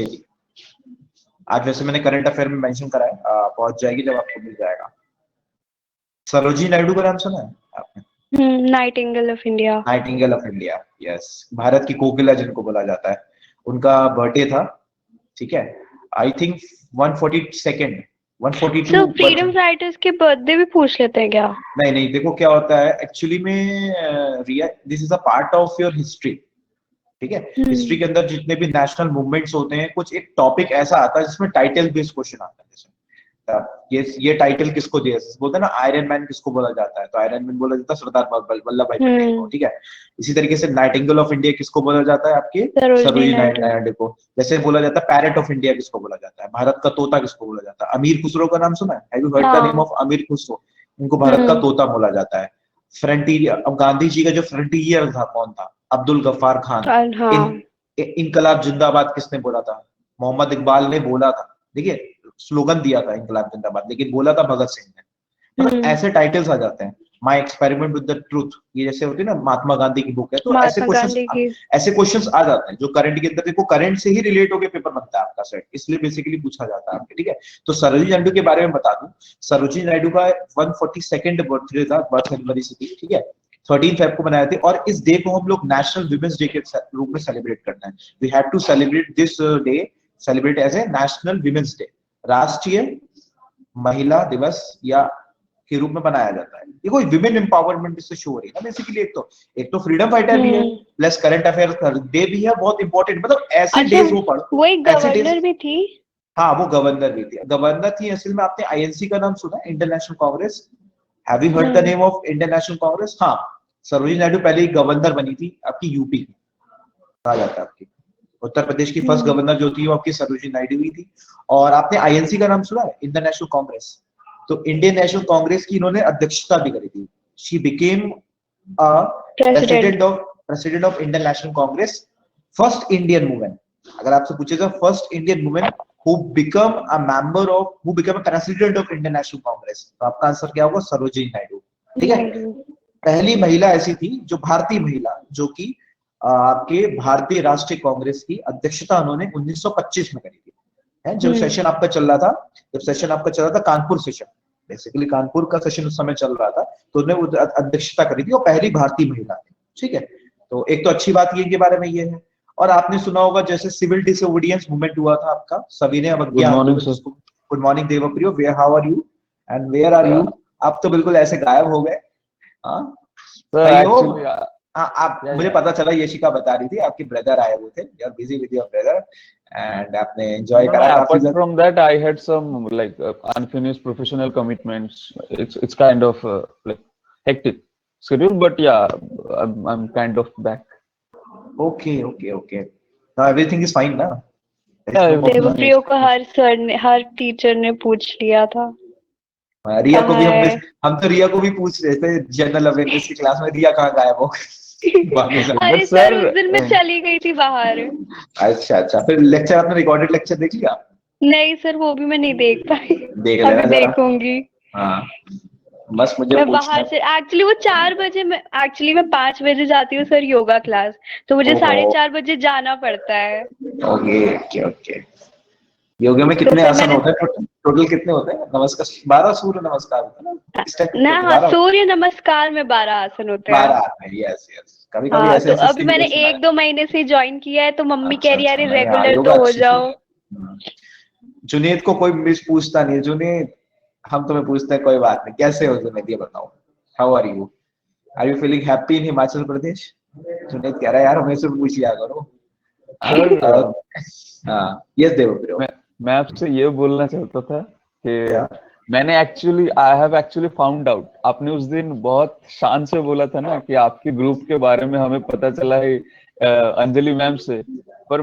जी। आज वैसे मैंने करंट अफेयर में मेंशन करा है, पहुंच जाएगी जब आपको मिल जाएगा। सरोजिनी नायडू का नाम सुना है आपने? Nightingale of India. Nightingale of India, yes, Bharat की कोकिला जिनको बोला जाता है। उनका बर्थडे था, ठीक है, I think 142nd 142 sir freedom fighters के बर्थडे भी पूछ लेते हैं क्या? नहीं नहीं, देखो क्या होता है एक्चुअली में, Riya this is a part of your history, ठीक है। हिस्ट्री के अंदर जितने भी नेशनल मूवमेंट्स होते हैं, कुछ एक टॉपिक ऐसा आता है जिसमें टाइटल बेस्ड क्वेश्चन आता है। जैसे ये टाइटल किसको दिया, बोलते हैं ना आयरन मैन किसको बोला जाता है, तो आयरन मैन बोला जाता है सरदार वल्लभ भाई पटेल को, ठीक है। इसी तरीके से नाइटिंगेल ऑफ इंडिया किसको बोला जाता है, आपके सरोजिनी नायडू को। जैसे बोला जाता है पैरेट ऑफ इंडिया किसको बोला जाता है, भारत का तोता किसको बोला जाता है। अमीर खुसरो का नाम सुना है? Have you heard the name of अमीर खुसरो? इनको भारत का तोता बोला जाता है। फ्रंटियर, अब गांधी जी का जो फ्रंटियर था कौन था? अब्दुल गफ्फार खान। इनकलाब जिंदाबाद किसने बोला था? मोहम्मद इकबाल ने बोला था, देखिए स्लोगन दिया था इनकलाब जिंदाबाद, लेकिन बोला था भगत सिंह ने। मतलब ऐसे टाइटल्स आ जाते हैं। My experiment with the truth, ये जैसे होती है ना, महात्मा गांधी की बुक है, तो ऐसे क्वेश्चंस आ जाते हैं जो करंट के अंदर, देखो करंट से ही रिलेट होकर पेपर बनता है आपका सेट, इसलिए बेसिकली पूछा जाता है आपके, ठीक है। तो सरोजिनी नायडू के बारे में बता दूं, सरोजिनी नायडू का 142nd बर्थडे था, बर्थ एनिवर्सरी थी, ठीक है। 13 फेब को बनाए थे, और इस डे को हम लोग नेशनल वुमेन्स डे के रूप में सेलिब्रेट करते हैं। We have to celebrate this day, celebrate as a national women's day, राष्ट्रीय महिला दिवस या के रूप में बनाया जाता है। देखो विमेन एम्पावरमेंट इससे शो हो रही है ना बेसिकली। एक तो फ्रीडम फाइटर भी है, प्लस करंट अफेयर डे भी है, बहुत इंपॉर्टेंट। मतलब ऐसे डेज हो पढ़ो, वही गवर्नर भी थी। हाँ वो गवर्नर भी थी, गवर्नर थी असल में। आपने आईएनसी का नाम सुना है, Indian National Congress? Have you heard the name of Indian National Congress? हाँ, सरोजिनी नायडू पहले गवर्नर बनी थी आपकी यूपी की, कहा जाता है आपकी उत्तर प्रदेश की फर्स्ट गवर्नर जो थी वो आपकी सरोजिनी नायडू ही थी। और आपने आईएनसी का नाम सुना है, इंडियन नेशनल कांग्रेस? तो इंडियन नेशनल कांग्रेस की इन्होंने अध्यक्षता भी करी थी। She became president of Indian National Congress, first Indian women. अगर आपसे पूछेगा first Indian women who become a president of Indian National Congress, तो आपका आंसर क्या होगा? सरोजिनी नायडू, ठीक है। पहली महिला ऐसी थी जो भारतीय महिला, जो कि आपके भारतीय राष्ट्रीय कांग्रेस की अध्यक्षता उन्होंने 1925 में करी थी, है। जब सेशन आपका चल रहा था कानपुर सेशन, बेसिकली कानपुर का सेशन उस समय चल रहा था, तो उन्होंने अध्यक्षता करी थी, और पहली भारतीय महिला थी, ठीक है। तो एक तो अच्छी बात ये के बारे में ये है। और आपने सुना होगा जैसे सिविल डिसोबीडियंस मूवमेंट हुआ था आपका, सभी ने अवज्ञा। Good morning Devpriyo, where how are you and where are you? आप तो बिल्कुल ऐसे गायब हो गए। आप मुझे पता चला, यशिका बता रही थी आपके ब्रदर आए हुए थे, you are busy with your brother and आपने एंजॉय करा। Apart from that, I had some like unfinished professional commitments. It's kind of like hectic schedule, but yeah, I'm kind of back. Okay. Now everything is fine ना? देवप्रियो को हर sir ने, हर teacher ने पूछ लिया था। रिया को भी हम तो रिया को भी पूछ रहे थे जनरल अवेयरनेस की क्लास में, रिया कहाँ गायब हो अरे सर उस दिन मैं चली गई थी बाहर। अच्छा, फिर लेक्चर, आपने रिकॉर्डेड लेक्चर देख लिया? नहीं सर, वो भी मैं नहीं देख पाई। अभी देखूंगी। हाँ, बस मुझे मैं बाहर से एक्चुअली वो 4 बजे मैं 5 बजे जाती हूँ सर योगा क्लास, तो मुझे 4:30 बजे जाना पड़ता है। ओके। योगा में कितने आसन होते हैं टोटल? कितने होते हैं? नमस्कार 12 सूर्य नमस्कार होता है ना? हाँ, सूर्य नमस्कार में 12 आसन होते हैं। 12 आसन, यस। कभी ऐसे तो अभी मैंने 1-2 महीने से ज्वाइन किया है, तो मम्मी कह रही है अरे रेगुलर तो हो जाओ। जुनेद को कोई मिस पूछता नहीं, जुनेद हम तुम्हें पूछते हैं, कोई बात नहीं। कैसे हो जुनेद, ये बताओ, how are you feeling happy in Himachal Pradesh? Junaid कह रहा है यार हमें से पूछ लिया करो। यस देवप्रियो, मैं आपसे ये बोलना चाहता था कि मैंने I have actually found out, आपने उस दिन बहुत शान से बोला था ना कि आपके ग्रुप के बारे में हमें पता चला है अंजलि मैम से, पर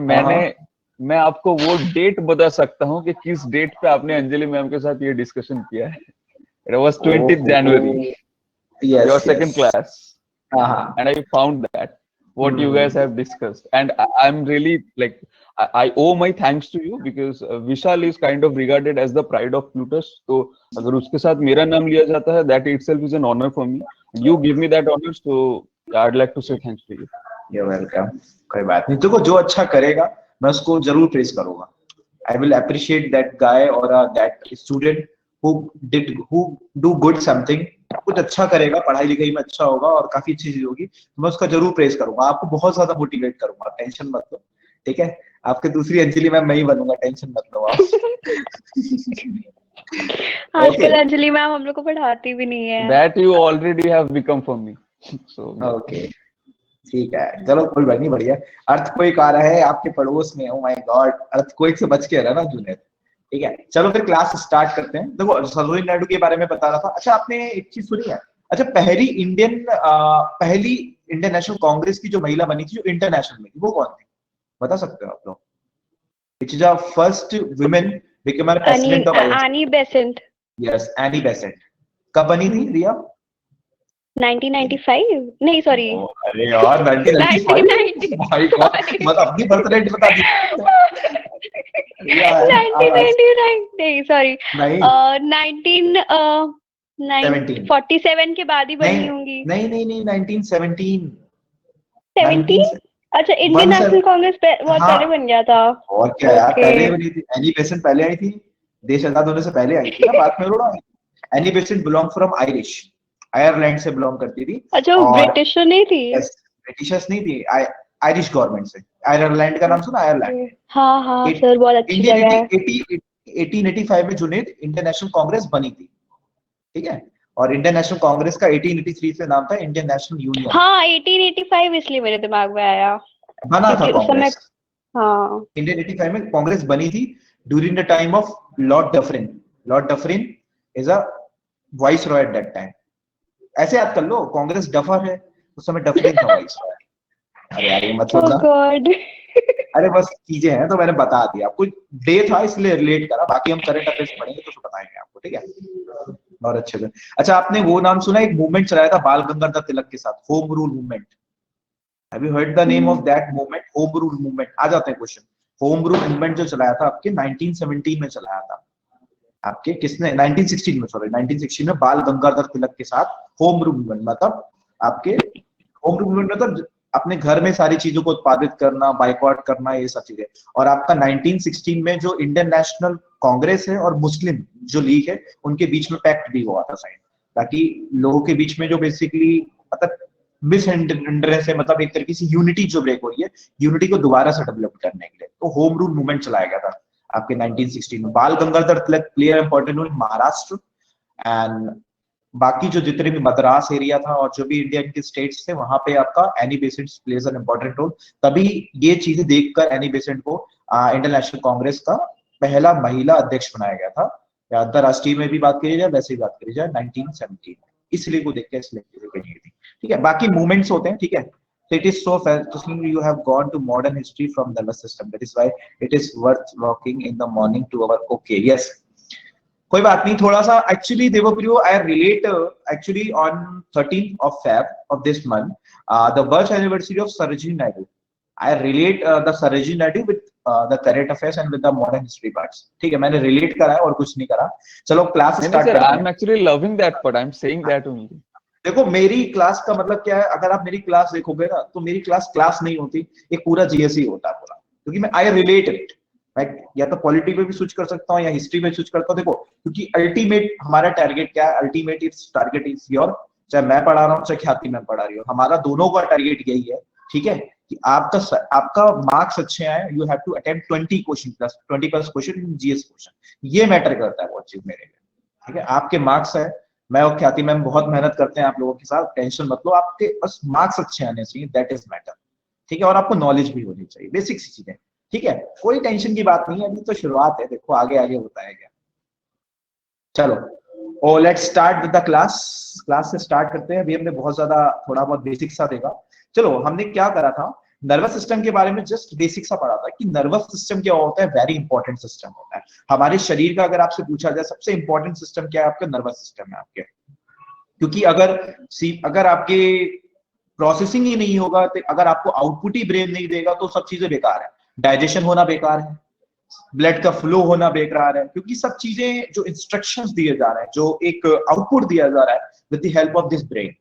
मैं आपको वो डेट बता सकता हूँ कि किस डेट पे आपने अंजलि मैम के साथ ये डिस्कशन किया है। It was 20th January, your second class, and I found that what you guys have discussed, and I'm really like I owe my thanks to you because Vishal is kind of regarded as the pride of Plutus. तो अगर उसके साथ मेरा नाम लिया जाता है, that itself is an honor for me. You give me that honor, so I'd like to say thanks to you. You're welcome. कोई बात नहीं, देखो जो अच्छा करेगा मैं उसको जरूर प्रेज करूंगा। I will appreciate that guy और that student who do good something, कुछ अच्छा करेगा, पढ़ाई लिखाई में अच्छा होगा और काफी अच्छी चीज होगी, तो मैं उसका जरूर प्रेज करूंगा, आपको बहुत ज्यादा मोटिवेट करूंगा, टेंशन मत लो, ठीक है। आपके दूसरी अंजलि मैम मैं ही बनूंगा, टेंशन मत लो आप। आजकल अंजलि मैम हम लोग को पढ़ाती भी नहीं है। That you already have become for me. So okay ठीक है, चलो कोई बात नहीं, बढ़िया। अर्थक्वेक आ रहा है आपके पड़ोस में, ओ माय गॉड, अर्थक्वेक से बच के रहना जुनैद, ठीक है। चलो फिर क्लास स्टार्ट करते हैं। देखो सरोजिनी नायडू के बारे में बता रहा था। अच्छा आपने एक चीज सुनी है, अच्छा पहली इंडियन नेशनल कांग्रेस की जो महिला बनी थी जो इंटरनेशनल में थी, वो कौन थी, बता सकते हो आप लोग? Which is the first women become president of INC? Annie Besant. Yes, Annie Besant. कब बनी थी रिया? 1995 नहीं सॉरी, अरे यार 1995, माय गॉड, मतलब अपनी बर्थ रेट बता दी। 1999 नहीं सॉरी, नहीं 1947 के बाद ही बनी होंगी। नहीं 1917। 17? अच्छा इंडियन नेशनल कांग्रेस बहुत पहले बन गया था। और क्या यार, पहले बनी थी। एनी बेसेंट पहले आई थी, देश आजाद होने से पहले आई थी ना, बाद में थोड़ा। Annie Besant belong from Irish, Ireland से बिलोंग करती थी। अच्छा वो ब्रिटिशर नहीं थी? यस, ब्रिटिशर्स नहीं थी, आयरिश गवर्नमेंट से। आयरलैंड का नाम सुना, आयरलैंड? हाँ सर बहुत अच्छी जगह है। 1885 में जुनेद इंडियन नेशनल कांग्रेस बनी थी, ठीक है। और इंडियन नेशनल कांग्रेस का 1883 से नाम था इंडियन नेशनल यूनियन। हाँ 1885 इसलिए मेरे दिमाग में आया, बना था कांग्रेस। हाँ 1885 में कांग्रेस बनी थी during the time of Lord Dufferin. Lord Dufferin is a vice Roy at that time. ऐसे याद कर लो, कांग्रेस डफर है, उस समय डफरिन था वाइस रॉय। अरे यार ये मत सोचना, अरे बस चीजें हैं तो मैंने बता दिया आपको, डे था इसलिए रिलेट करा, बाकी हम करंट अफेयर्स पढ़ेंगे तो बताएंगे आपको, ठीक है, और अच्छे से। अच्छा आपने वो नाम सुना, एक मूवमेंट चलाया था बाल गंगाधर तिलक के साथ, home rule movement? Have you heard the name of that movement? Home rule movement. आ जाते हैं क्वेश्चन। होम रूल मूवमेंट जो चलाया था आपके 1917 में चलाया था, आपके किसने? 1916 में, सॉरी 1916 में बाल गंगाधर तिलक के साथ होम रूल मूवमेंट, मतलब आपके होम रूल मूवमेंट मतलब अपने घर में सारी चीजों को उत्पादित करना, बाइकआउट करना, ये सब चीजें। और आपका 1916 में जो इंडियन नेशनल कांग्रेस है और मुस्लिम जो लीग है, उनके बीच में पैक्ट भी हुआ था साइन, ताकि लोगों के बीच में जो बेसिकली मतलब मिसअंडरस्टैंडिंग है, मतलब एक तरीके से यूनिटी जो ब्रेक हो रही है, यूनिटी को दोबारा से डेवलप करने के लिए तो होम रूल मूवमेंट चलाया गया था आपके 1916 में। Bal Gangadhar Tilak play important role in Maharashtra and बाकी जो जितने भी मद्रास एरिया था और जो भी इंडिया के स्टेट्स थे, वहां पे आपका Annie Besant plays an important role. तभी ये चीजें देखकर एनी बेसेंट को इंडियन नेशनल कांग्रेस का पहला महिला अध्यक्ष बनाया गया था। या अंतरराष्ट्रीय में भी बात करी जाए, वैसे भी बात करी जाए 1917, इसलिए को देख के इसलिए थी, ठीक है। बाकी मूवमेंट्स होते हैं, ठीक है। So it is so fascinating you have gone to modern history from nervous system. That is why it is worth walking in the morning to our okay. Yes. कोई बात नहीं, थोड़ा सा actually Devpriyo I relate actually on 13th of Feb of this month the birth anniversary of Sarojini Naidu. I relate the Sarojini Naidu with the current affairs and with the modern history parts. ठीक है, मैंने relate करा है और कुछ नहीं करा। चलो क्लास स्टार्ट करते हैं। I'm actually loving that part. I'm saying that only. देखो मेरी क्लास का मतलब क्या है, अगर आप मेरी क्लास देखोगे ना तो मेरी क्लास नहीं होती, एक पूरा जीएसई होता है पूरा, क्योंकि मैं आई रिलेट इट, राइट। या तो पॉलिटी पे भी स्विच कर सकता हूँ या हिस्ट्री पे स्विच करता हूँ। देखो क्योंकि अल्टीमेट हमारा टारगेट क्या है, ultimate it's target is your, चाहे मैं पढ़ा रहा हूँ चाहे ख्याति मैम पढ़ा रही हो, हमारा दोनों का टारगेट यही है, ठीक है, कि आपका मार्क्स अच्छे आए। You have to attempt 20 plus question in GS question, ये मैटर करता है बहुत चीज मेरे लिए, ठीक है। आपके मार्क्स है, मैं और ख्याति मैम बहुत मेहनत करते हैं आप लोगों के साथ, टेंशन मत लो, आपके बस मार्क्स अच्छे आने चाहिए, दैट इज मैटर, ठीक है। और आपको नॉलेज भी होनी चाहिए, बेसिक सी चीजें, ठीक है। कोई टेंशन की बात नहीं है, अभी तो शुरुआत है, देखो आगे आगे होता है क्या। चलो let's start with the class से स्टार्ट करते हैं। अभी हमने बहुत ज्यादा थोड़ा बहुत बेसिक सा देखा। चलो हमने क्या करा था, नर्वस सिस्टम के बारे में जस्ट बेसिक सा पढ़ा था कि नर्वस सिस्टम क्या होता है, वेरी इंपॉर्टेंट सिस्टम होता है हमारे शरीर का। अगर आपसे पूछा जाए सबसे इंपॉर्टेंट सिस्टम क्या है, आपका नर्वस सिस्टम है आपके, क्योंकि अगर आपके प्रोसेसिंग ही नहीं होगा, तो अगर आपको आउटपुट ही ब्रेन नहीं देगा तो सब चीजें बेकार है। डाइजेशन होना बेकार है, ब्लड का फ्लो होना बेकार है, क्योंकि सब चीजें जो इंस्ट्रक्शंस दिए जा रहे हैं, जो एक आउटपुट दिया जा रहा है with the help of this brain,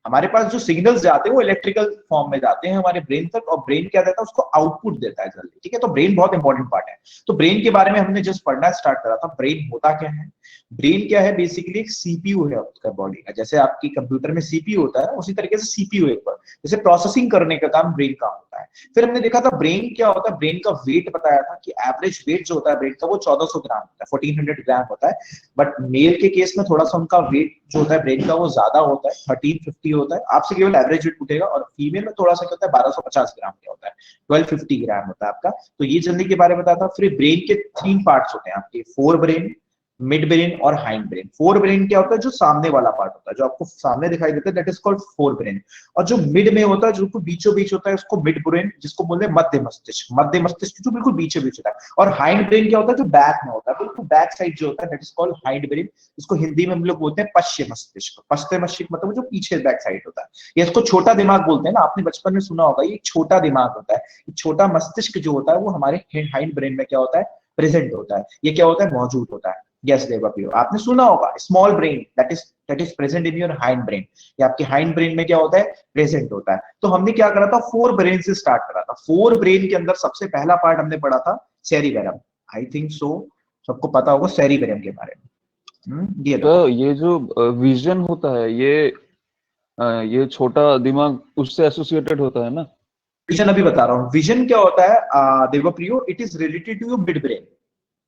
हमारे पास जो सिग्नल्स जाते हैं वो इलेक्ट्रिकल फॉर्म में जाते हैं हमारे ब्रेन तक, और ब्रेन क्या देता है उसको आउटपुट देता है जल्दी, ठीक है। तो ब्रेन बहुत इंपॉर्टेंट पार्ट है। तो ब्रेन के बारे में हमने जस्ट पढ़ना स्टार्ट करा था। ब्रेन होता क्या है? ब्रेन क्या है? बेसिकली एक सीपीयू है आपका बॉडी का। जैसे आपकी कंप्यूटर में सीपीयू होता है, उसी तरीके से सीपीयू एक बार जैसे प्रोसेसिंग करने का काम ब्रेन का होता है। फिर हमने देखा था ब्रेन क्या होता है, ब्रेन का वेट बताया था कि एवरेज वेट जो होता है ब्रेन का वो 1400 ग्राम होता है, 1400 ग्राम होता है। बट मेल के केस में थोड़ा सा उनका वेट जो होता है ब्रेन का वो ज्यादा होता है, 1350 होता है। आपसे केवल एवरेज वेट पूछेगा, और फीमेल में थोड़ा सा क्या होता है 1250 ग्राम का होता है, 1250 ग्राम होता है आपका। तो ये जल्दी के बारे में बताता हूँ। फिर ब्रेन के 3 पार्ट्स होते हैं आपके, फोर ब्रेन, मिड ब्रेन और हाइंड ब्रेन। फोर ब्रेन क्या होता है? जो सामने वाला पार्ट होता है, जो आपको सामने दिखाई देता है, that is called fore brain. और जो मिड में होता है, जो बीचों बीच होता है, उसको मिड ब्रेन, जिसको बोलते हैं मध्य मस्तिष्क। मध्य मस्तिष्क जो बिल्कुल बीचों बीच होता है। और हाइंड ब्रेन क्या होता है? जो बैक में होता है, बिल्कुल बैक साइड जो होता है, that is called hind brain. इसको हिंदी में हम लोग बोलते हैं पश्चिम मस्तिष्क। पश्चिम मस्तिष्क मतलब जो पीछे बैक साइड होता है, ये इसको छोटा दिमाग बोलते हैं ना, आपने बचपन में सुना होगा, ये छोटा दिमाग होता है। छोटा मस्तिष्क जो होता है वो हमारे हाइंड ब्रेन में क्या होता है? प्रेजेंट होता है। ये क्या होता है? मौजूद होता है। यस देवप्रियो, आपने सुना होगा small brain that is present in your hind brain. ये आपके हाइंड ब्रेन में क्या होता है? प्रेजेंट होता है। तो हमने क्या करा था? फोर ब्रेन से स्टार्ट करा था। फोर ब्रेन के अंदर सबसे पहला पार्ट हमने पढ़ा था सेरिबेरम। आई थिंक सो सबको पता होगा सेरिबेरम के बारे में। ये तो ये जो विजन होता है, ये छोटा दिमाग उससे एसोसिएटेड होता है ना? विजन अभी बता रहा हूँ। विजन क्या होता है Devpriyo? It is related to your mid brain.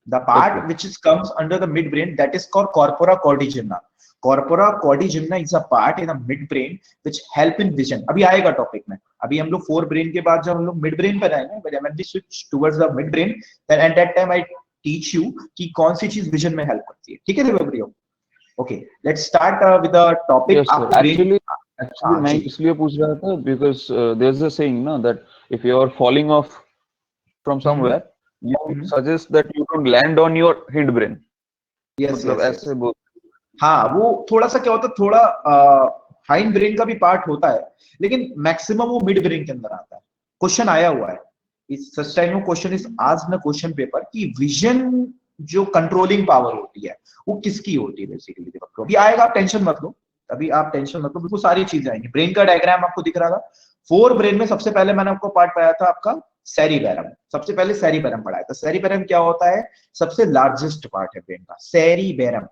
The part which is comes under the midbrain, that is called corpora caudegina. Corpora caudegina is a part in the midbrain which help in vision. अभी आएगा topic में। अभी हम लोग fore brain के बाद जब हम लोग मिड ब्रेन पर आएंगे, when we switch towards the midbrain, then at that time I teach you कि कौन सी चीज विजन में हेल्प करती है, ठीक है देवप्रियो? Okay, let's start with the topic. Yes, sir. Actually मैं इसलिए पूछ रहा था because there's a saying ना that if you are falling off from somewhere, you suggest that you don't land on your hindbrain. Yes, मतलब yes, ऐसे बोल। हाँ, वो थोड़ा सा क्या होता है, थोड़ा हाइंड ब्रेन का भी पार्ट होता है, लेकिन मैक्सिमम वो मिड ब्रेन के अंदर आता है। क्वेश्चन आया हुआ है इस सच टाइम क्वेश्चन इज आज न क्वेश्चन पेपर कि विजन जो कंट्रोलिंग पावर होती है वो किसकी होती है बेसिकली। देखो अभी आएगा, आप टेंशन मत लो, अभी आप टेंशन मत लो, बिल्कुल सारी चीजें आएंगी। ब्रेन का डायग्राम आपको दिख रहा था। फोर ब्रेन में सबसे पहले मैंने आपको पार्ट पढ़ाया था आपका सेरिबेरम। सबसे पहले सेरिबेरम पढ़ाया था। सेरिबेरम क्या होता है? सबसे लार्जेस्ट पार्ट है ब्रेन का। Cerebrum,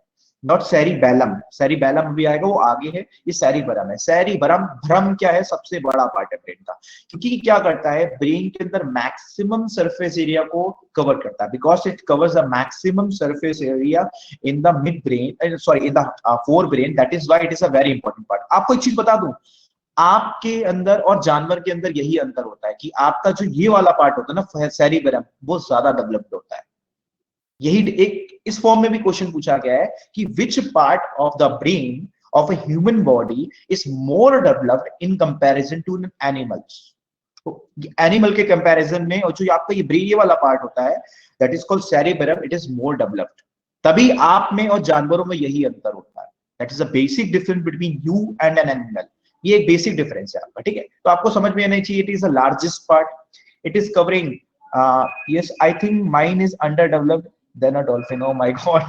not cerebellum. सेरिबेलम भी आएगा, वो आगे है। ये सेरिबेरम है। सेरिबेरम, भ्रम क्या है? सबसे बड़ा पार्ट है ब्रेन का, क्योंकि क्या करता है? ब्रेन के अंदर मैक्सिमम सरफेस एरिया को कवर करता है, because it covers the maximum surface area in the mid brain, sorry in the fore brain. That is why it is a very important part. आपको एक चीज बता दूं, आपके अंदर और जानवर के अंदर यही अंतर होता है कि आपका जो ये वाला पार्ट होता है ना सेरिबेरम, वो ज्यादा डेवलप्ड होता है। यही एक इस फॉर्म में भी क्वेश्चन पूछा गया है कि which part of the brain of a human body is more developed in comparison to animals. तो एनिमल के कंपैरिजन में, और जो आपका ये ब्रेन ये वाला पार्ट होता है that is called cerebrum, it is more developed. तभी आप में और जानवरों में यही अंतर होता है। That is a basic difference between you and an animal. ये एक बेसिक डिफरेंस है आपका, ठीक है? तो आपको समझ में आना चाहिए। It is the largest part, it is covering yes I think mine is under developed then a dolphin. Oh my god,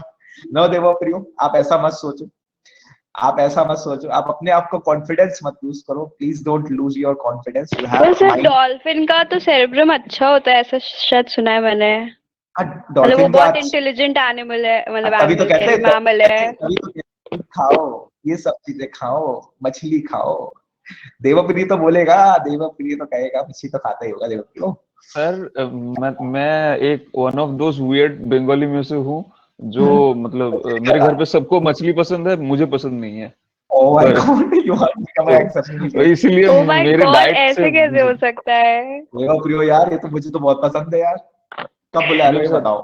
no Devpriyo, आप ऐसा मत सोचो, आप ऐसा मत सोचो, आप अपने आप को कॉन्फिडेंस मत लूज करो, please don't lose your confidence. You have sir dolphin का तो सेरेब्रम अच्छा होता है, ऐसा शायद सुना है मैंने। मतलब वो बहुत इंटेलिजेंट एनिमल है, मतलब अभी तो कहते हैं मैमल है। अभी तो खाओ, ये सब चीजें खाओ, मछली खाओ। देवप्रिय तो बोलेगा, देवप्रिय तो कहेगा मछली तो खाता ही होगा देवप्रिय। सर मैं एक one of those weird Bengali में से हूँ जो मतलब मेरे घर पे सबको मछली पसंद है, मुझे पसंद नहीं है। इसलिए मेरे डाइट ऐसे कैसे हो सकता है? देवप्रिय यार, ये तो मुझे तो बहुत पसंद है यार। कब बुला रहे हो बताओ?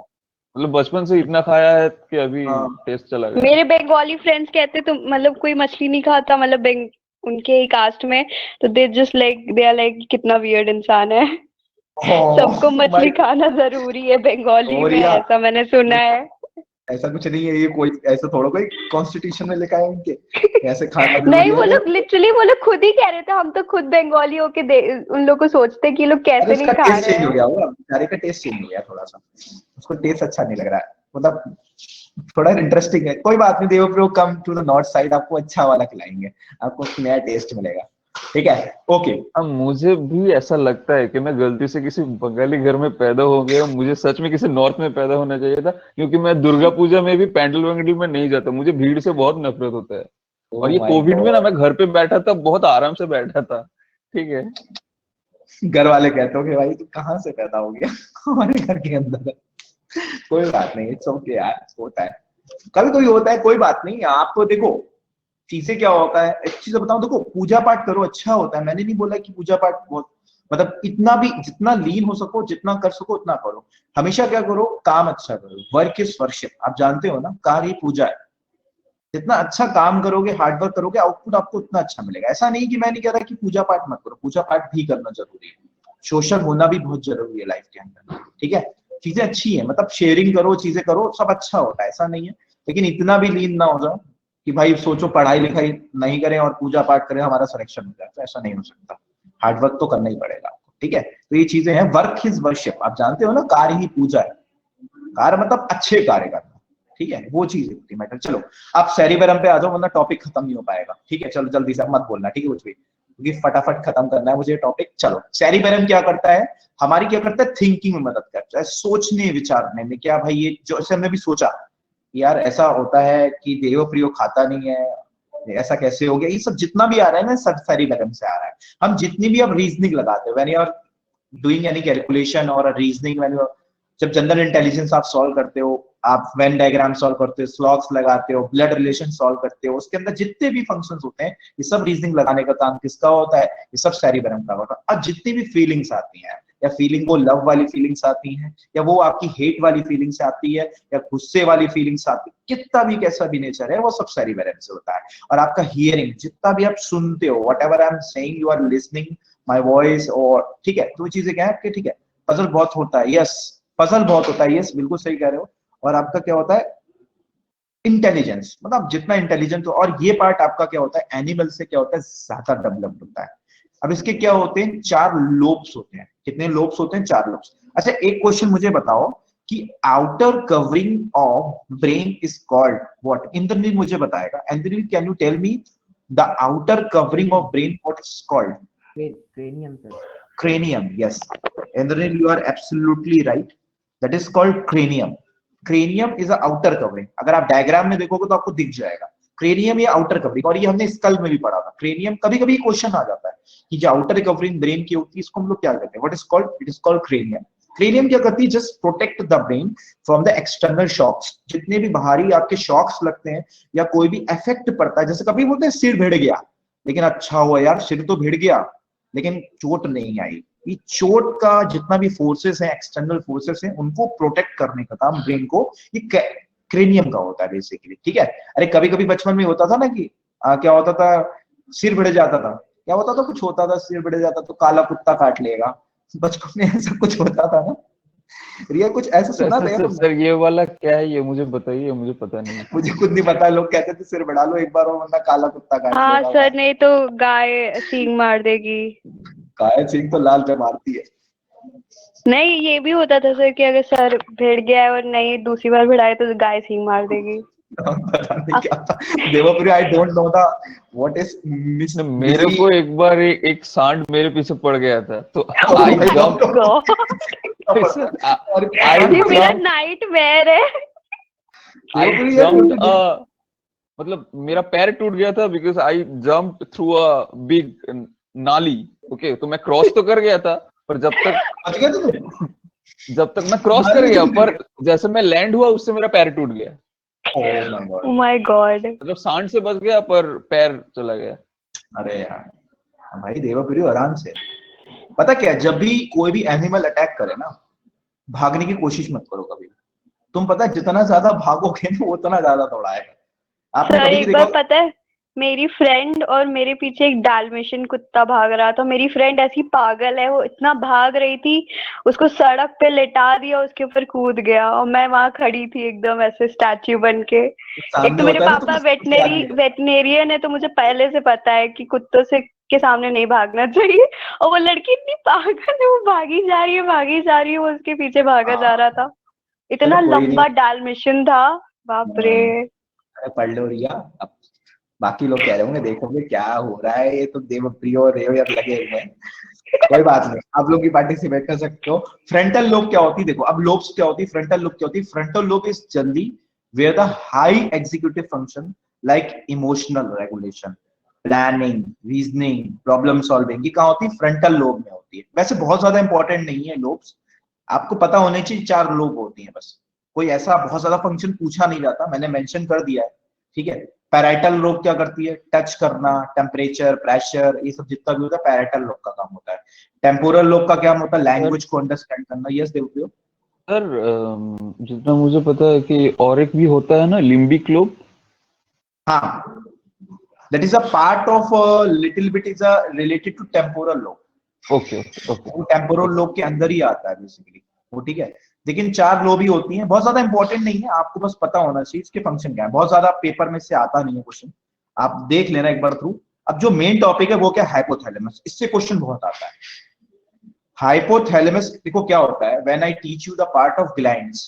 मतलब बचपन से इतना खाया है कि अभी टेस्ट चला गया। मेरे बंगाली फ्रेंड्स कहते तो मतलब कोई मछली नहीं खाता, मतलब उनके कास्ट में, तो they just like they are like कितना वियर्ड इंसान है। सबको मछली खाना जरूरी है बंगाली में, ऐसा मैंने सुना है। ऐसा कुछ नहीं है, ये कोई ऐसा थोड़ा कोई कॉन्स्टिट्यूशन में लिखा है उनके ऐसे खाना नहीं, वो लोग लिटरली वो लोग खुद ही कह रहे थे, हम तो खुद बंगाली होके उन लोग को सोचते कि लोग कैसे नहीं खा रहे हैं। चेंज हो गया होगा, बेचारे का टेस्ट चेंज हो गया थोड़ा सा, उसको टेस्ट अच्छा नहीं लग रहा है। मतलब थोड़ा इंटरेस्टिंग है, कोई बात नहीं Devprayog, come to the north side, आपको अच्छा वाला खिलाएंगे, आपको नया टेस्ट मिलेगा, ठीक है, ओके। अब मुझे भी ऐसा लगता है कि मैं गलती से किसी बंगाली घर में पैदा हो गया, मुझे सच में किसी नॉर्थ में पैदा होना चाहिए था, क्योंकि मैं दुर्गा पूजा में भी पैंडल वैंडल में नहीं जाता, मुझे भीड़ से बहुत नफरत होता है। और ओह ये माय कोविड में ना गॉड, मैं घर पे बैठा था, बहुत आराम से बैठा था, ठीक है। घर वाले कहते हो कि भाई तू कहाँ से पैदा हो गया हमारे घर के अंदर, कोई बात नहीं, इट्स ओके यार, होता है, कभी कोई होता है, कोई बात नहीं। आपको देखो चीजें क्या होता है, एक चीज बताऊं, देखो पूजा पाठ करो अच्छा होता है, मैंने नहीं बोला कि पूजा पाठ बहुत, मतलब इतना भी, जितना लीन हो सको, जितना कर सको उतना करो, हमेशा क्या करो, काम अच्छा करो, वर्क इज वर्शिप, आप जानते हो ना, कार्य ही पूजा है, जितना अच्छा काम करोगे, हार्ड वर्क करोगे, आउटपुट आपको उतना अच्छा मिलेगा। ऐसा नहीं कि मैं नहीं कह रहा कि पूजा पाठ मत करो, पूजा पाठ भी करना जरूरी है, सोशल होना भी बहुत जरूरी है लाइफ के अंदर, ठीक है, चीजें अच्छी है, मतलब शेयरिंग करो, चीजें करो, सब अच्छा होता है, ऐसा नहीं है, लेकिन इतना भी लीन ना हो जाओ कि भाई सोचो पढ़ाई लिखाई नहीं करें और पूजा पाठ करें हमारा सिलेक्शन हो जाए, तो ऐसा नहीं हो सकता, हार्ड वर्क तो करना ही पड़ेगा आपको, ठीक है। तो ये चीजें हैं, वर्क इज वर्शिप, आप जानते हो ना, कार्य ही पूजा है, कार्य मतलब अच्छे कार्य करना, ठीक है, वो चीज होती है मैटर। चलो आप सेरिबेरम पे आ जाओ, वरना टॉपिक खत्म नहीं हो पाएगा, ठीक है, चलो जल्दी से मत बोलना, ठीक है कुछ भी, क्योंकि फटाफट खत्म करना है मुझे टॉपिक। चलो सेरिबेरम क्या करता है, हमारी क्या करता है, थिंकिंग में मदद करता है, सोचने विचारने में, क्या भाई ये जो हमने भी सोचा यार ऐसा होता है कि देव प्रयोग खाता नहीं है, ऐसा कैसे हो गया, ये सब जितना भी आ रहा है ना, सब सेरिबेरम से आ रहा है। हम जितनी भी अब रीजनिंग लगाते हैं, when you are doing any calculation और रीजनिंग, व्हेन यू, जब जनरल इंटेलिजेंस आप सॉल्व करते हो, आप वेन डायग्राम सॉल्व करते हो, स्लॉग्स लगाते हो, ब्लड रिलेशन सॉल्व करते हो, उसके अंदर जितने भी फंक्शंस होते हैं, ये सब रीजनिंग लगाने का काम किसका होता है, ये सब सेरिबेरम का होता है। अब जितनी भी फीलिंग्स आती हैं, या फीलिंग वो लव वाली फीलिंग्स आती हैं, या वो आपकी हेट वाली फीलिंग्स आती है, या गुस्से वाली फीलिंग्स आती है, कितना भी कैसा भी नेचर है, वो सब सेरिबेरम से होता है। और आपका हियरिंग, जितना भी आप सुनते हो, whatever I am saying, you are listening my voice, और ठीक है, तो चीजें क्या है आपके, ठीक है, पजल बहुत होता है, यस पजल बहुत होता है, यस बिल्कुल सही कह रहे हो। और आपका क्या होता है, इंटेलिजेंस, मतलब जितना इंटेलिजेंट हो, और ये पार्ट आपका क्या होता है, एनिमल से क्या होता है, ज्यादा डेवलप्ड होता है। अब इसके क्या होते हैं, 4 लोब्स होते हैं, कितने लोब्स होते हैं, 4 लोब्स। अच्छा एक क्वेश्चन मुझे बताओ कि outer covering of brain is called what, Indranil मुझे बताएगा, Indranil can you tell me the outer covering of brain what is called? cranium sir. Cranium, yes, Indranil, you are absolutely right, that is called cranium. Cranium is a outer covering, अगर आप diagram में देखोगे तो आपको दिख जाएगा, cranium या outer covering, और ये हमने स्कल में भी पढ़ा था, क्रेनियम, कभी कभी क्वेश्चन आ जाता है कि जो आउटर कवरिंग ब्रेन की होती है, इसको हम लोग क्या कहते हैं, what is called, it is called cranium. Cranium क्या करती है, just protect the brain from the external shocks, जितने भी बाहरी आपके शॉक्स लगते हैं या कोई भी इफेक्ट पड़ता है, जैसे कभी बोलते हैं सिर भिड़ गया, लेकिन अच्छा हुआ यार सिर तो भिड़ गया लेकिन चोट नहीं आई, ये चोट का जितना भी फोर्सेस हैं, एक्सटर्नल फोर्सेस हैं, उनको प्रोटेक्ट करने का काम ब्रेन को ये क्रेनियम का होता है बेसिकली, ठीक है। अरे कभी कभी बचपन में होता था ना कि क्या होता था, सिर भिड़ जाता था, क्या होता था, कुछ होता था, सिर भिड़ जाता तो काला कुत्ता काट लेगा, बचपन में ऐसा कुछ होता था ना, रिया कुछ ऐसा सुना था सर, सर ये वाला क्या है, ये मुझे बताइए, मुझे पता नहीं। मुझे खुद नहीं पता, लोग कहते थे सिर बढ़ा लो एक बार और वरना काला कुत्ता काट हाँ लेगा। सर, नहीं तो गाय सींग मार देगी। गाय सिंह तो लाल पे मारती है। नहीं, ये भी होता था सर कि अगर सर भिड़ गया है और नहीं दूसरी बार भिड़ाए तो गाय सींग मार देगी। पता नहीं क्या था, Deopuri, I don't know the what is miss, मेरे को एक बार एक सांड मेरे पीछे पड़ गया था, तो आई जंप, ये मेरा नाइटमेयर है। आई जंप, मतलब मेरा पैर टूट गया था because I jump through a big नाली, ओके, तो मैं क्रॉस तो कर गया था, पर जब तक मैं क्रॉस कर गया, पर जैसे मैं लैंड हुआ उससे मेरा पैर टूट गया। Oh my God. मतलब सांड से बच गया पर पैर चला गया। अरे यार भाई देवपुरी आराम से, पता क्या, जब भी कोई भी एनिमल अटैक करे ना, भागने की कोशिश मत करो कभी, तुम पता है जितना ज्यादा भागोगे ना वो उतना ज्यादा दौड़ाएगा। आपने सर कभी एक देखा, बार पता है, मेरी फ्रेंड और मेरे पीछे एक डाल्मेशियन कुत्ता भाग रहा था। मेरी फ्रेंड ऐसी पागल है, वो इतना भाग रही थी, उसको सड़क पे लेटा दिया, उसके ऊपर कूद गया और मैं वहां खड़ी थी एकदम ऐसे स्टैच्यू बन के। एक तो मेरे पापा वेटनेरियन है, तो मुझे पहले से पता है कि कुत्तों से के सामने नहीं भागना चाहिए, और वो लड़की इतनी पागल है, वो भागी जा रही है, वो उसके पीछे भागा जा रहा था। इतना लंबा डाल्मेशियन था, बाप रे। अरे पढ़ लो रिया, अब बाकी लोग कह रहे होंगे देखोगे क्या हो रहा है, ये तो देवप्रिय और रेवयर लगे हुए हैं। कोई बात नहीं, आप लोग भी पार्टिसिपेट कर सकते हो। फ्रंटल लोब क्या होती है, देखो अब लोब्स क्या होती है, फ्रंटल लोब क्या होती है। Frontal lobe is generally where the high executive function like emotional regulation, planning, reasoning, problem solving, ये कहाँ होती है, फ्रंटल लोब में होती है। वैसे बहुत ज्यादा इंपॉर्टेंट नहीं है लोब्स, आपको पता होने चाहिए 4 लोब होती हैं बस, कोई ऐसा बहुत ज्यादा फंक्शन पूछा नहीं जाता, मैंने मेंशन कर दिया है, ठीक है। पैराइटल लोब क्या करती है, टच करना, टेम्परेचर, प्रेशर, ये सब जितना भी होता है पैराइटल लोब का काम होता है। टेम्पोरल लोब का क्या होता है, लैंग्वेज को अंडरस्टैंड करना। यस देवप्रियो। सर जितना मुझे पता है कि और एक भी होता है ना, लिम्बिक लोब। हाँ, that is a part of a little bit is a related to temporal lobe. Okay okay. वो टेम्पोरल लोब के अंदर ही आता है बेसिकली वो, ठीक है। लेकिन 4 लोब ही होती हैं, बहुत ज्यादा इंपॉर्टेंट नहीं है, आपको बस पता होना चाहिए इसके फंक्शन क्या है। बहुत ज्यादा पेपर में से आता नहीं है क्वेश्चन, आप देख लेना एक बार थ्रू। अब जो मेन टॉपिक है वो क्या, हाइपोथैलेमस, इससे क्वेश्चन बहुत आता है। हाइपोथैलेमस देखो क्या होता है, when I teach you the part of glands,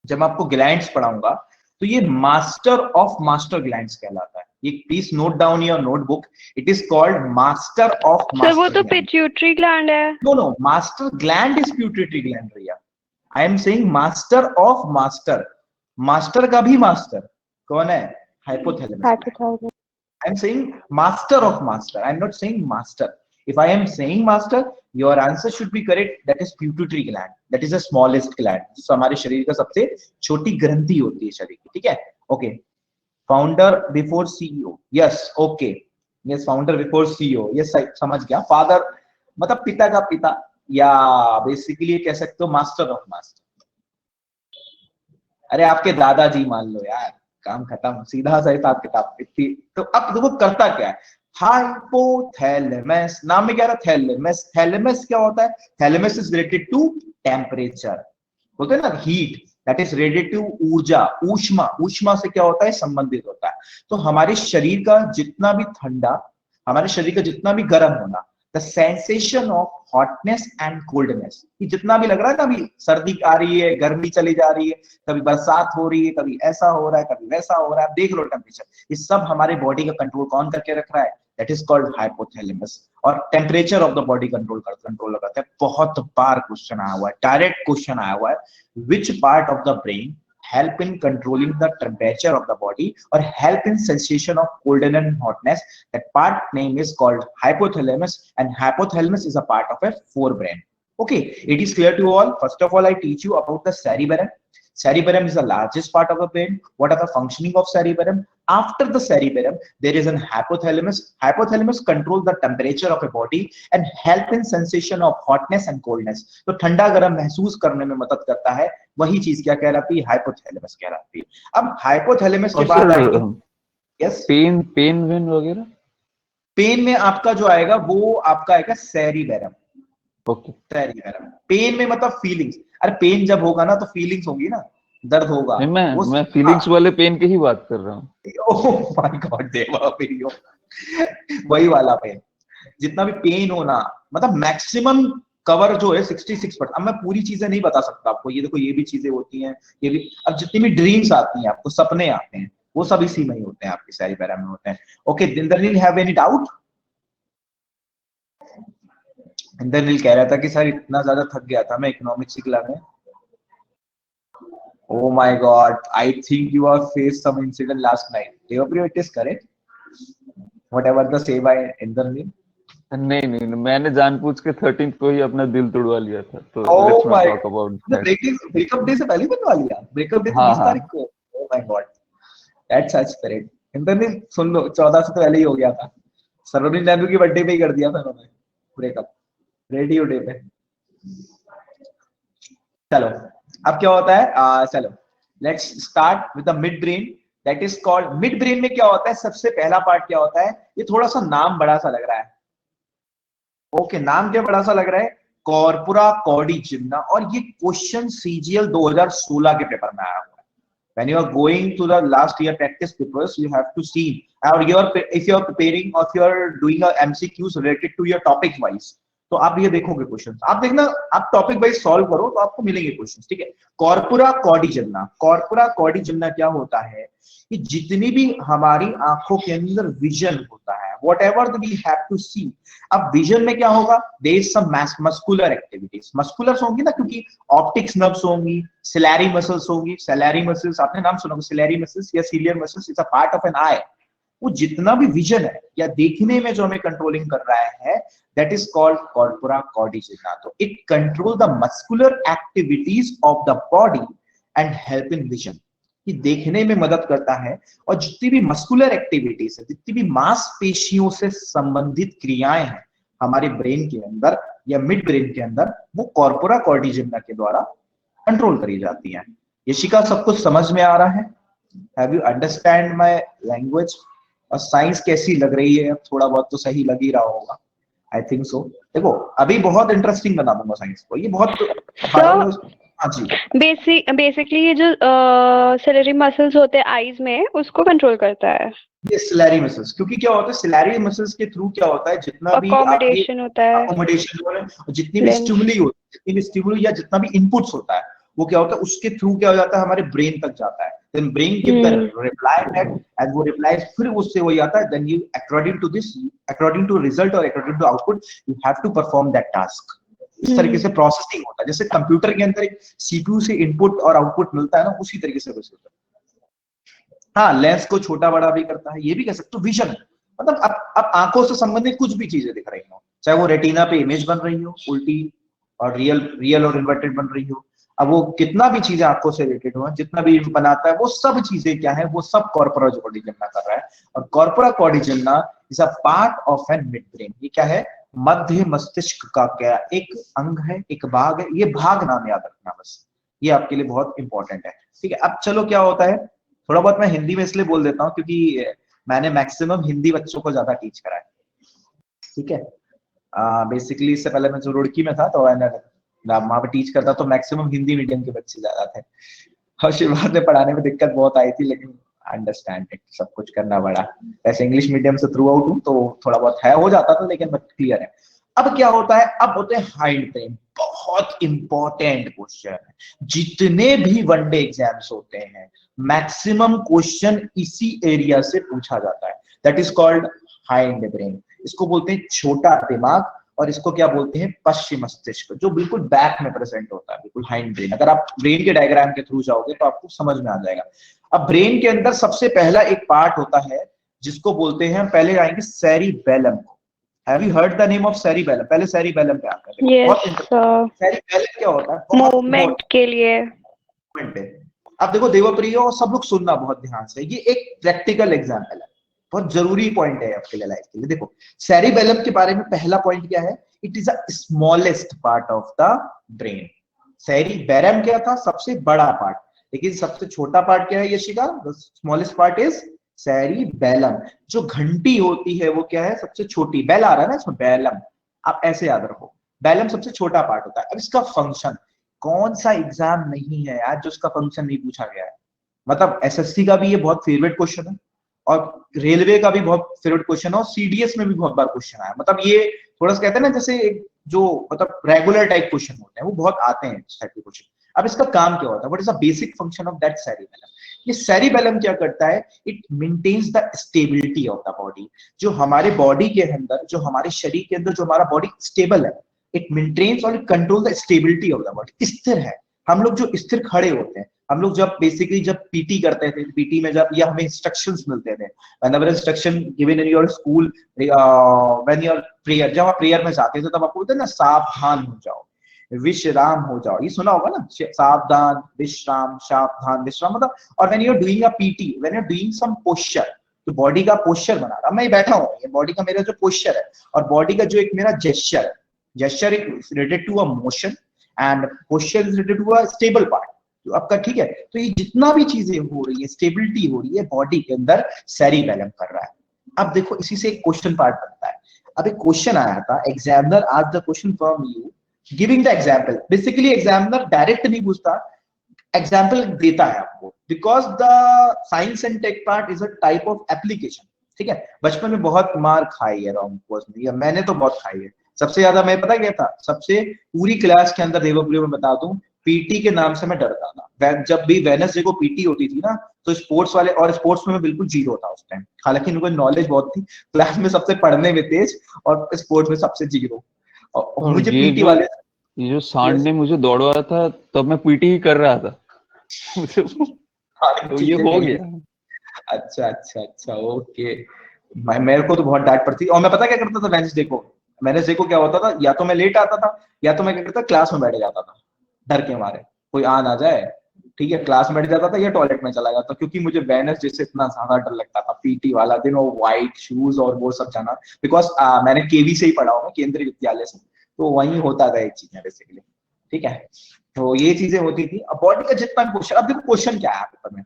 जब आपको ग्लैंड्स पढ़ाऊंगा तो ये मास्टर ऑफ मास्टर ग्लैंड्स कहलाता है। ये please note down your notebook, it is called master of sir master. वो तो पिट्यूटरी ग्लैंड है। No, master gland is pituitary gland Riya. I am saying master of master, master का भी master कौन है, hypothalamus. I am saying master of master. I am not saying master. If I am saying master, your answer should be correct. That is pituitary gland. That is the smallest gland. So हमारे शरीर का सबसे छोटी ग्रंथि होती है शरीर की, ठीक है। Okay, founder before CEO, yes okay, yes founder before CEO, yes समझ गया। फादर मतलब पिता का पिता, या बेसिकली कह सकते हो मास्टर ऑफ मास्टर। अरे आपके दादाजी मान लो यार, काम खत्म, सीधा सा हिसाब किताब इतनी। तो अब देखो करता क्या है, हाइपोथैलेमस, नाम में क्या रहा, थैलेमस। थैलेमस क्या होता है, thalamus is related to temperature, बोलते हैं ना heat, that is related to ऊर्जा, ऊष्मा, ऊष्मा से क्या होता है, संबंधित होता है। तो हमारे शरीर का जितना भी ठंडा, हमारे शरीर का जितना भी गर्म होना, the sensation of hotness and coldness, कि जितना भी लग रहा है ना, अभी सर्दी आ रही है, गर्मी चली जा रही है, कभी बरसात हो रही है, कभी ऐसा हो रहा है, कभी वैसा हो रहा है, आप देख लो टेम्परेचर, ये सब हमारे बॉडी का कंट्रोल कौन करके रख रहा है, दैट इज कॉल्ड हाइपोथैलेमस। और temperature of the body control करता है। बहुत बार क्वेश्चन आया हुआ है, डायरेक्ट क्वेश्चन आया हुआ है, which part of the brain help in controlling the temperature of the body or help in sensation of coldness and hotness. That part name is called hypothalamus, and hypothalamus is a part of a forebrain. Okay, it is clear to all. First of all, I teach you about the cerebellum. Cerebellum is the largest part of the brain. What are the functioning of cerebellum? After the cerebellum, there is an hypothalamus. Hypothalamus controls the temperature of a body and help in sensation of hotness and coldness. तो ठंडा गर्म महसूस करने में मदद करता है, वही चीज क्या कहलाती है, हाइपोथैलेमस कहलाती है। अब हाइपोथैलेमस के बाद आएगा, यस, पेन वेन वगैरह। पेन में आपका जो आएगा वो आपका आएगा सेरिबेरम। ओके, सेरिबेरम, पेन में मतलब फीलिंग्स। अरे पेन जब होगा ना तो फीलिंग्स होगी ना, दर्द होगा। मैं फीलिंग्स वाले पेन की ही बात कर रहा हूँ। ओह माय गॉड देवा, वही वाला पेन, जितना भी पेन हो ना, मतलब मैक्सिमम कवर जो है 66%। अब मैं पूरी चीजें नहीं बता सकता आपको, ये देखो ये भी चीजें होती हैं, ये भी, अब जितनी भी ड्रीम्स आती हैं आपको, सपने आते हैं, वो सब इसी में ही होते हैं, आपके सेरिबेरम में होते हैं। Okay, Dindarnil have any doubt? Dindarnil कह रहा था कि सर इतना ज्यादा थक गया था मैं इकोनॉमिक्स की क्लास में। Oh my God, I think you have faced some incident last night. Devapriya, it is correct. Whatever the say by Indraneel. नहीं, मैंने जानबूझ के 13th को ही अपना दिल तोड़वा लिया था, तो Oh my talk about that. Breakup day से पहले बनवा लिया, ब्रेकअप डे 30 तारीख को। Oh my God, that's such spirit. Indranil सुन लो, 14 से तो पहले ही हो गया था, सरोनी नेहरू की बर्थडे पे ही कर दिया था उन्होंने ब्रेकअप, रेडियो डे पे। चलो अब क्या होता है, चलो let's start with the mid brain, that is called, mid brain में क्या होता है, सबसे पहला पार्ट क्या होता है, ये थोड़ा सा नाम बड़ा सा लग रहा है। ओके, नाम क्या बड़ा सा लग रहा है, कॉर्पोरा कॉर्डिजिम्ना, और ये क्वेश्चन सीजीएल 2016 के पेपर में आया हुआ है। When you are going to the last year practice papers, you have to see, or if you are preparing or if you are doing a MCQs related to your topic wise, तो तो आप ये देखोगे question, आप देखना, आप topic wise solve करो तो आपको मिलेंगे क्वेश्चन, ठीक है। कॉर्पोरा कॉर्डिजन्ना, कॉर्पोरा कॉर्डिजन्ना क्या होता है कि जितनी भी हमारी आंखों के अंदर विजन होता है, whatever we have to see, अब विजन में क्या होगा, there is some muscular activities, muscles होंगी ना, क्योंकि ऑप्टिक्स नर्व्स होंगी, सिलेरी मसल्स होंगी, सिलेरी मसल्स आपने नाम सुना होगा, सिलेरी मसल्स या ciliary muscles is a part of an eye. वो जितना भी विजन है या देखने में जो हमें कंट्रोलिंग कर रहा है, दैट इज कॉल्ड कॉर्पोरा कॉर्डिजन्ना। तो it control the muscular activities of the body and help in vision, कि देखने में मदद करता है। और जितनी भी मस्कुलर एक्टिविटीज है, जितनी भी मांसपेशियों से संबंधित क्रियाएं हैं हमारे ब्रेन के अंदर या मिड ब्रेन के अंदर, वो कॉर्पोरा कॉर्डिजन्ना के द्वारा कंट्रोल करी जाती हैं। यशिका, सब कुछ समझ में आ रहा है? Have you understand my language? और साइंस कैसी लग रही है? थोड़ा बहुत तो सही लग ही रहा होगा, आई थिंक सो। देखो अभी बहुत इंटरेस्टिंग बना दूंगा साइंस को, ये बहुत हाँ जी। बेसिकली ये जो सिलेरी मसल्स होते हैं आईज में, उसको कंट्रोल करता है ये सिलेरी मसल्स, क्योंकि क्या होता है सिलेरी मसल्स के थ्रू क्या होता है, जितना भी अकोमोडेशन होता है, अकोमोडेशन, जितनी भी स्टिमुली होती है, जितनी भी स्टिमुली या जितना भी इनपुट्स होता है, वो क्या होता है उसके थ्रू क्या हो जाता है, हमारे ब्रेन तक जाता है। Then brain give the reply back, and वो रिप्लाई फिर उससे वही आता है, then you according to this, according to result और according to output, you have to perform that task. इस तरीके से प्रोसेसिंग होता है, जैसे कंप्यूटर के अंदर एक सीपीयू से इनपुट और आउटपुट मिलता है ना, उसी तरीके से होता है। हाँ, लेंस को छोटा बड़ा भी करता है, ये भी कह सकते हो विजन, मतलब अब आंखों से संबंधित कुछ भी चीजें दिख रही हो, चाहे वो रेटिना पे इमेज बन रही हो उल्टी और रियल और इन्वर्टेड बन रही हो, अब वो कितना भी चीजें आंखों से रिलेटेड हो, जितना भी बनाता है, वो सब चीजें क्या है, वो सब कॉर्पोरा कॉर्डिजन्ना कर रहा है। और corpora quadrigemina is a part of an mid brain, ये क्या है, मध्य मस्तिष्क का क्या एक अंग है, एक भाग है, ये भाग नाम याद रखना बस, ये आपके लिए बहुत इंपॉर्टेंट है, ठीक है। अब चलो क्या होता है, थोड़ा बहुत मैं हिंदी में इसलिए बोल देता हूँ क्योंकि मैंने मैक्सिमम हिंदी बच्चों को ज्यादा टीच करा है, ठीक है। बेसिकली इससे पहले मैं जो रुड़की में था तो वहां पे टीच करता, तो मैक्सिमम हिंदी मीडियम के बच्चे ज्यादा थे, और शुरुआत में पढ़ाने में दिक्कत बहुत आई थी, लेकिन अंडरस्टैंड इट, सब कुछ करना पड़ा। वैसे इंग्लिश मीडियम से थ्रू आउट हूँ तो थोड़ा बहुत है, हो जाता था, लेकिन क्लियर है। अब क्या होता है, अब होते हैं हाइंड ब्रेन, बहुत इंपॉर्टेंट क्वेश्चन है। जितने भी वनडे एग्जाम्स होते हैं, मैक्सिमम क्वेश्चन इसी एरिया से पूछा जाता है, that is called hind brain. इसको बोलते हैं छोटा दिमाग, और इसको क्या बोलते हैं, पश्चिम मस्तिष्क, जो बिल्कुल बैक में प्रेजेंट होता है, बिल्कुल हाइंड ब्रेन। अगर आप ब्रेन के डायग्राम के थ्रू जाओगे तो आपको समझ में आ जाएगा। अब ब्रेन के अंदर सबसे पहला एक पार्ट होता है जिसको बोलते हैं, पहले आएंगे सेरिबेलम को। Have you heard the name of cerebellum? पहले सेरिबेलम पे आते हैं। सेरिबेलम क्या होता है, मूवमेंट के लिए। अब देखो देवप्रिय और सब लोग सुनना बहुत ध्यान से, ये एक प्रैक्टिकल एग्जाम्पल है, बहुत जरूरी पॉइंट है आपके लिए, लाइफ के लिए। देखो सेरिबेलम के बारे में पहला पॉइंट क्या है, it is a smallest part of the brain. Cerebellum क्या था, सबसे बड़ा पार्ट, लेकिन सबसे छोटा पार्ट क्या है Yashika, the smallest part is cerebellum. जो घंटी होती है वो क्या है, सबसे छोटी, बेल आ रहा है ना इसमें, बेलम, आप ऐसे याद रखो, बेलम सबसे छोटा पार्ट होता है। अब इसका फंक्शन, कौन सा एग्जाम नहीं है आज जो उसका फंक्शन नहीं पूछा गया है, मतलब एसएससी का भी ये बहुत फेवरेट क्वेश्चन है, और रेलवे का भी बहुत फेवरेट क्वेश्चन है, और सीडीएस में भी बहुत बार क्वेश्चन आया। मतलब ये थोड़ा सा कहते हैं ना, जैसे जो मतलब रेगुलर टाइप क्वेश्चन होते हैं, वो बहुत आते हैं इस टाइप के क्वेश्चन। अब इसका काम क्या होता है, what is the basic function of that cerebellum? ये सेरिबेलम क्या करता है, it maintains the stability of the body. जो हमारे बॉडी के अंदर, जो हमारे शरीर के अंदर जो हमारा बॉडी स्टेबल है, इट मेंटेन्स और it control the stability of the body. स्थिर है, हम लोग जो स्थिर खड़े होते हैं, हम लोग जब बेसिकली जब पीटी करते थे, पीटी में जब या हमें इंस्ट्रक्शंस मिलते थे, whenever instruction given in your school, when your prayer, जब आप प्रेयर में जाते थे तब आपको बोलते हैं ना, सावधान हो जाओ, विश्राम हो जाओ, ये सुना होगा ना, सावधान विश्राम, सावधान विश्राम, मतलब। और when you are doing a PT, when you are doing some posture, तो बॉडी का पोस्चर बना रहा, मैं बैठा हूँ, ये बॉडी का मेरा जो पोस्चर है, और बॉडी का जो एक मेरा जेस्चर है, gesture is related to a motion and posture is related to a stable part, तो आपका, ठीक है। तो ये जितना भी चीजें हो रही है, स्टेबिलिटी हो रही है बॉडी के अंदर, सेरिबेलम कर रहा है। अब देखो इसी से एक क्वेश्चन पार्ट बनता है। अब एक क्वेश्चन आया था, examiner asked the question from you giving the example. Basically examiner direct नहीं पूछता, एग्जांपल देता है आपको, because the science and tech part is a type of application, ठीक है। बचपन में बहुत मार खाई है रॉन्ग कोर्स में, मैंने तो बहुत खाई है, सबसे ज्यादा मैं पता क्या था, सबसे पूरी क्लास के अंदर देवप्रिय में बता दूं, पीटी के नाम से मैं डरता था। जब भी वेडनेसडे को पीटी होती थी ना, तो स्पोर्ट्स वाले, और स्पोर्ट्स में मैं बिल्कुल जीरो था उस टाइम, हालांकि इनको नॉलेज बहुत थी, क्लास में सबसे पढ़ने में तेज और स्पोर्ट्स में सबसे जीरो। और और मुझे पीटी वाले, ये जो सांड ने मुझे दौड़वाया था तब मैं पीटी ही कर रहा था। तो ये हो गया। अच्छा अच्छा अच्छा, ओके। मेरे को तो बहुत डांट पड़ती, और मैं पता क्या करता था वेडनेसडे को क्या होता था, या तो मैं लेट आता था, या तो मैं क्या करता, क्लास में बैठ जाता था डर के मारे कोई आ ना जाए। ठीक है, क्लास में बैठ जाता था या टॉयलेट में चला जाता, क्योंकि मुझे वेडनेसडे से इतना ज्यादा डर लगता था, पीटी वाला दिन, वो व्हाइट शूज और वो सब जाना, बिकॉज मैंने केवी से ही पढ़ा हूँ, केंद्रीय विद्यालय से, तो वही होता था एक चीज बेसिकली। ठीक है, तो ये चीजें होती थी। अब बॉडी का जितना क्वेश्चन, अब देखो क्वेश्चन क्या है पेपर में,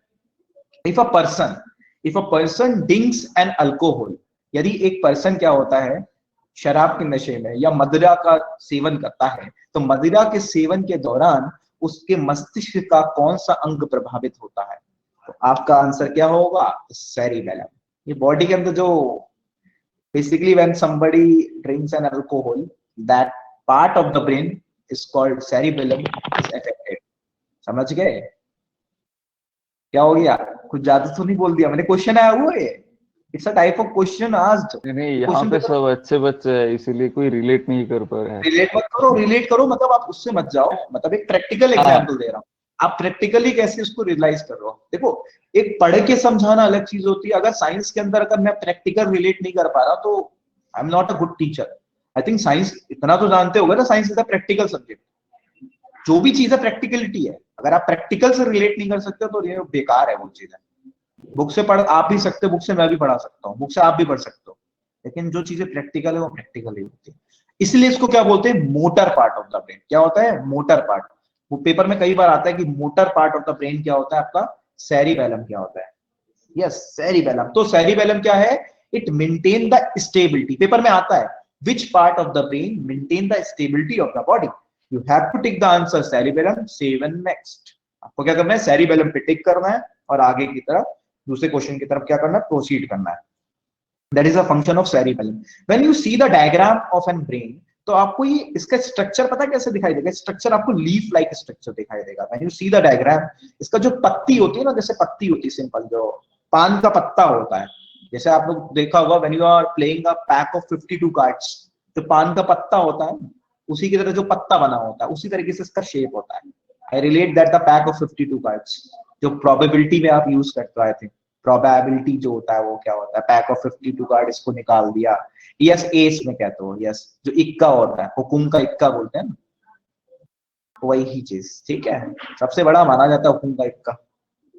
if a person drinks an alcohol, यदि एक पर्सन क्या होता है, शराब के नशे में या मदिरा का सेवन करता है, तो मदिरा के सेवन के दौरान उसके मस्तिष्क का कौन सा अंग प्रभावित होता है? तो आपका आंसर क्या होगा? सेरिबेलम। ये बॉडी के अंदर जो basically when somebody drinks an alcohol, that part of the brain is called cerebellum is affected. समझ गए? क्या हो गया? कुछ ज्यादा तो नहीं बोल दिया मैंने? क्वेश्चन आया हुआ है, it's a type of question asked. नहीं, यहाँ क्वेश्चन पे पेपर सब अच्छे बच्चे हैं, इसीलिए कोई रिलेट नहीं कर पा रहा है। रिलेट करो मतलब आप उससे मत जाओ, मतलब एक प्रैक्टिकल हाँ, एग्जांपल दे रहा हूँ, आप प्रैक्टिकली कैसे उसको रियलाइज कर रहे हो। देखो, एक पढ़ के समझाना अलग चीज होती है, अगर साइंस के अंदर अगर मैं प्रैक्टिकल रिलेट नहीं कर पा रहा तो आई am not a good teacher. I think science इतना तो जानते होगे ना, science is a practical subject, जो भी चीज है प्रैक्टिकलिटी है, अगर आप प्रैक्टिकल से रिलेट नहीं कर सकते तो ये बेकार है वो चीज है। बुक से पढ़ आप भी सकते हो, बुक से मैं भी पढ़ा सकता हूँ, बुक से आप भी पढ़ सकते हो, लेकिन जो चीजें प्रैक्टिकल है वो प्रैक्टिकल ही होती है। इसलिए इसको क्या बोलते हैं? Motor part of the brain. क्या होता है? Motor part. वो पेपर में कई बार आता है कि motor part of the brain क्या होता है आपका? सेरिबेलम क्या होता है? Yes, cerebellum. तो सेरिबेलम क्या है? It maintain the stability. Paper में आता है which part of the brain maintain the stability of the body. You have to tick the answer cerebellum, seven next. आपको क्या करना है? सेरिबेलम पे टिक करना है और आगे की तरफ दूसरे क्वेश्चन की तरफ क्या करना है? प्रोसीड करना है। That is a function of cerebellum. When you see the diagram of an brain, तो आपको ये इसका स्ट्रक्चर पता कैसे दिखाई देगा? स्ट्रक्चर आपको लीफ लाइक स्ट्रक्चर दिखाई देगा। When you see the diagram, इसका जो पत्ती होती है ना, जैसे पत्ती होती है सिंपल, जो पान का पत्ता होता है, जैसे आप लोग देखा होगा when you are playing a pack of 52 cards, जो पान का पत्ता होता है, उसी की तरह जो पत्ता बना होता है, उसी तरीके से इसका शेप होता है। I relate that the pack of 52 cards, जो प्रोबेबिलिटी में आप यूज करते हो। आई थिंक प्रोबेबिलिटी जो होता है वो क्या होता है? पैक ऑफ 52 कार्ड, इसको निकाल दिया, यस एस में कहते हो, यस जो इक्का होता है, हुकुम का इक्का बोलते हैं ना, वही चीज। ठीक है, सबसे बड़ा माना जाता है हुकुम का इक्का,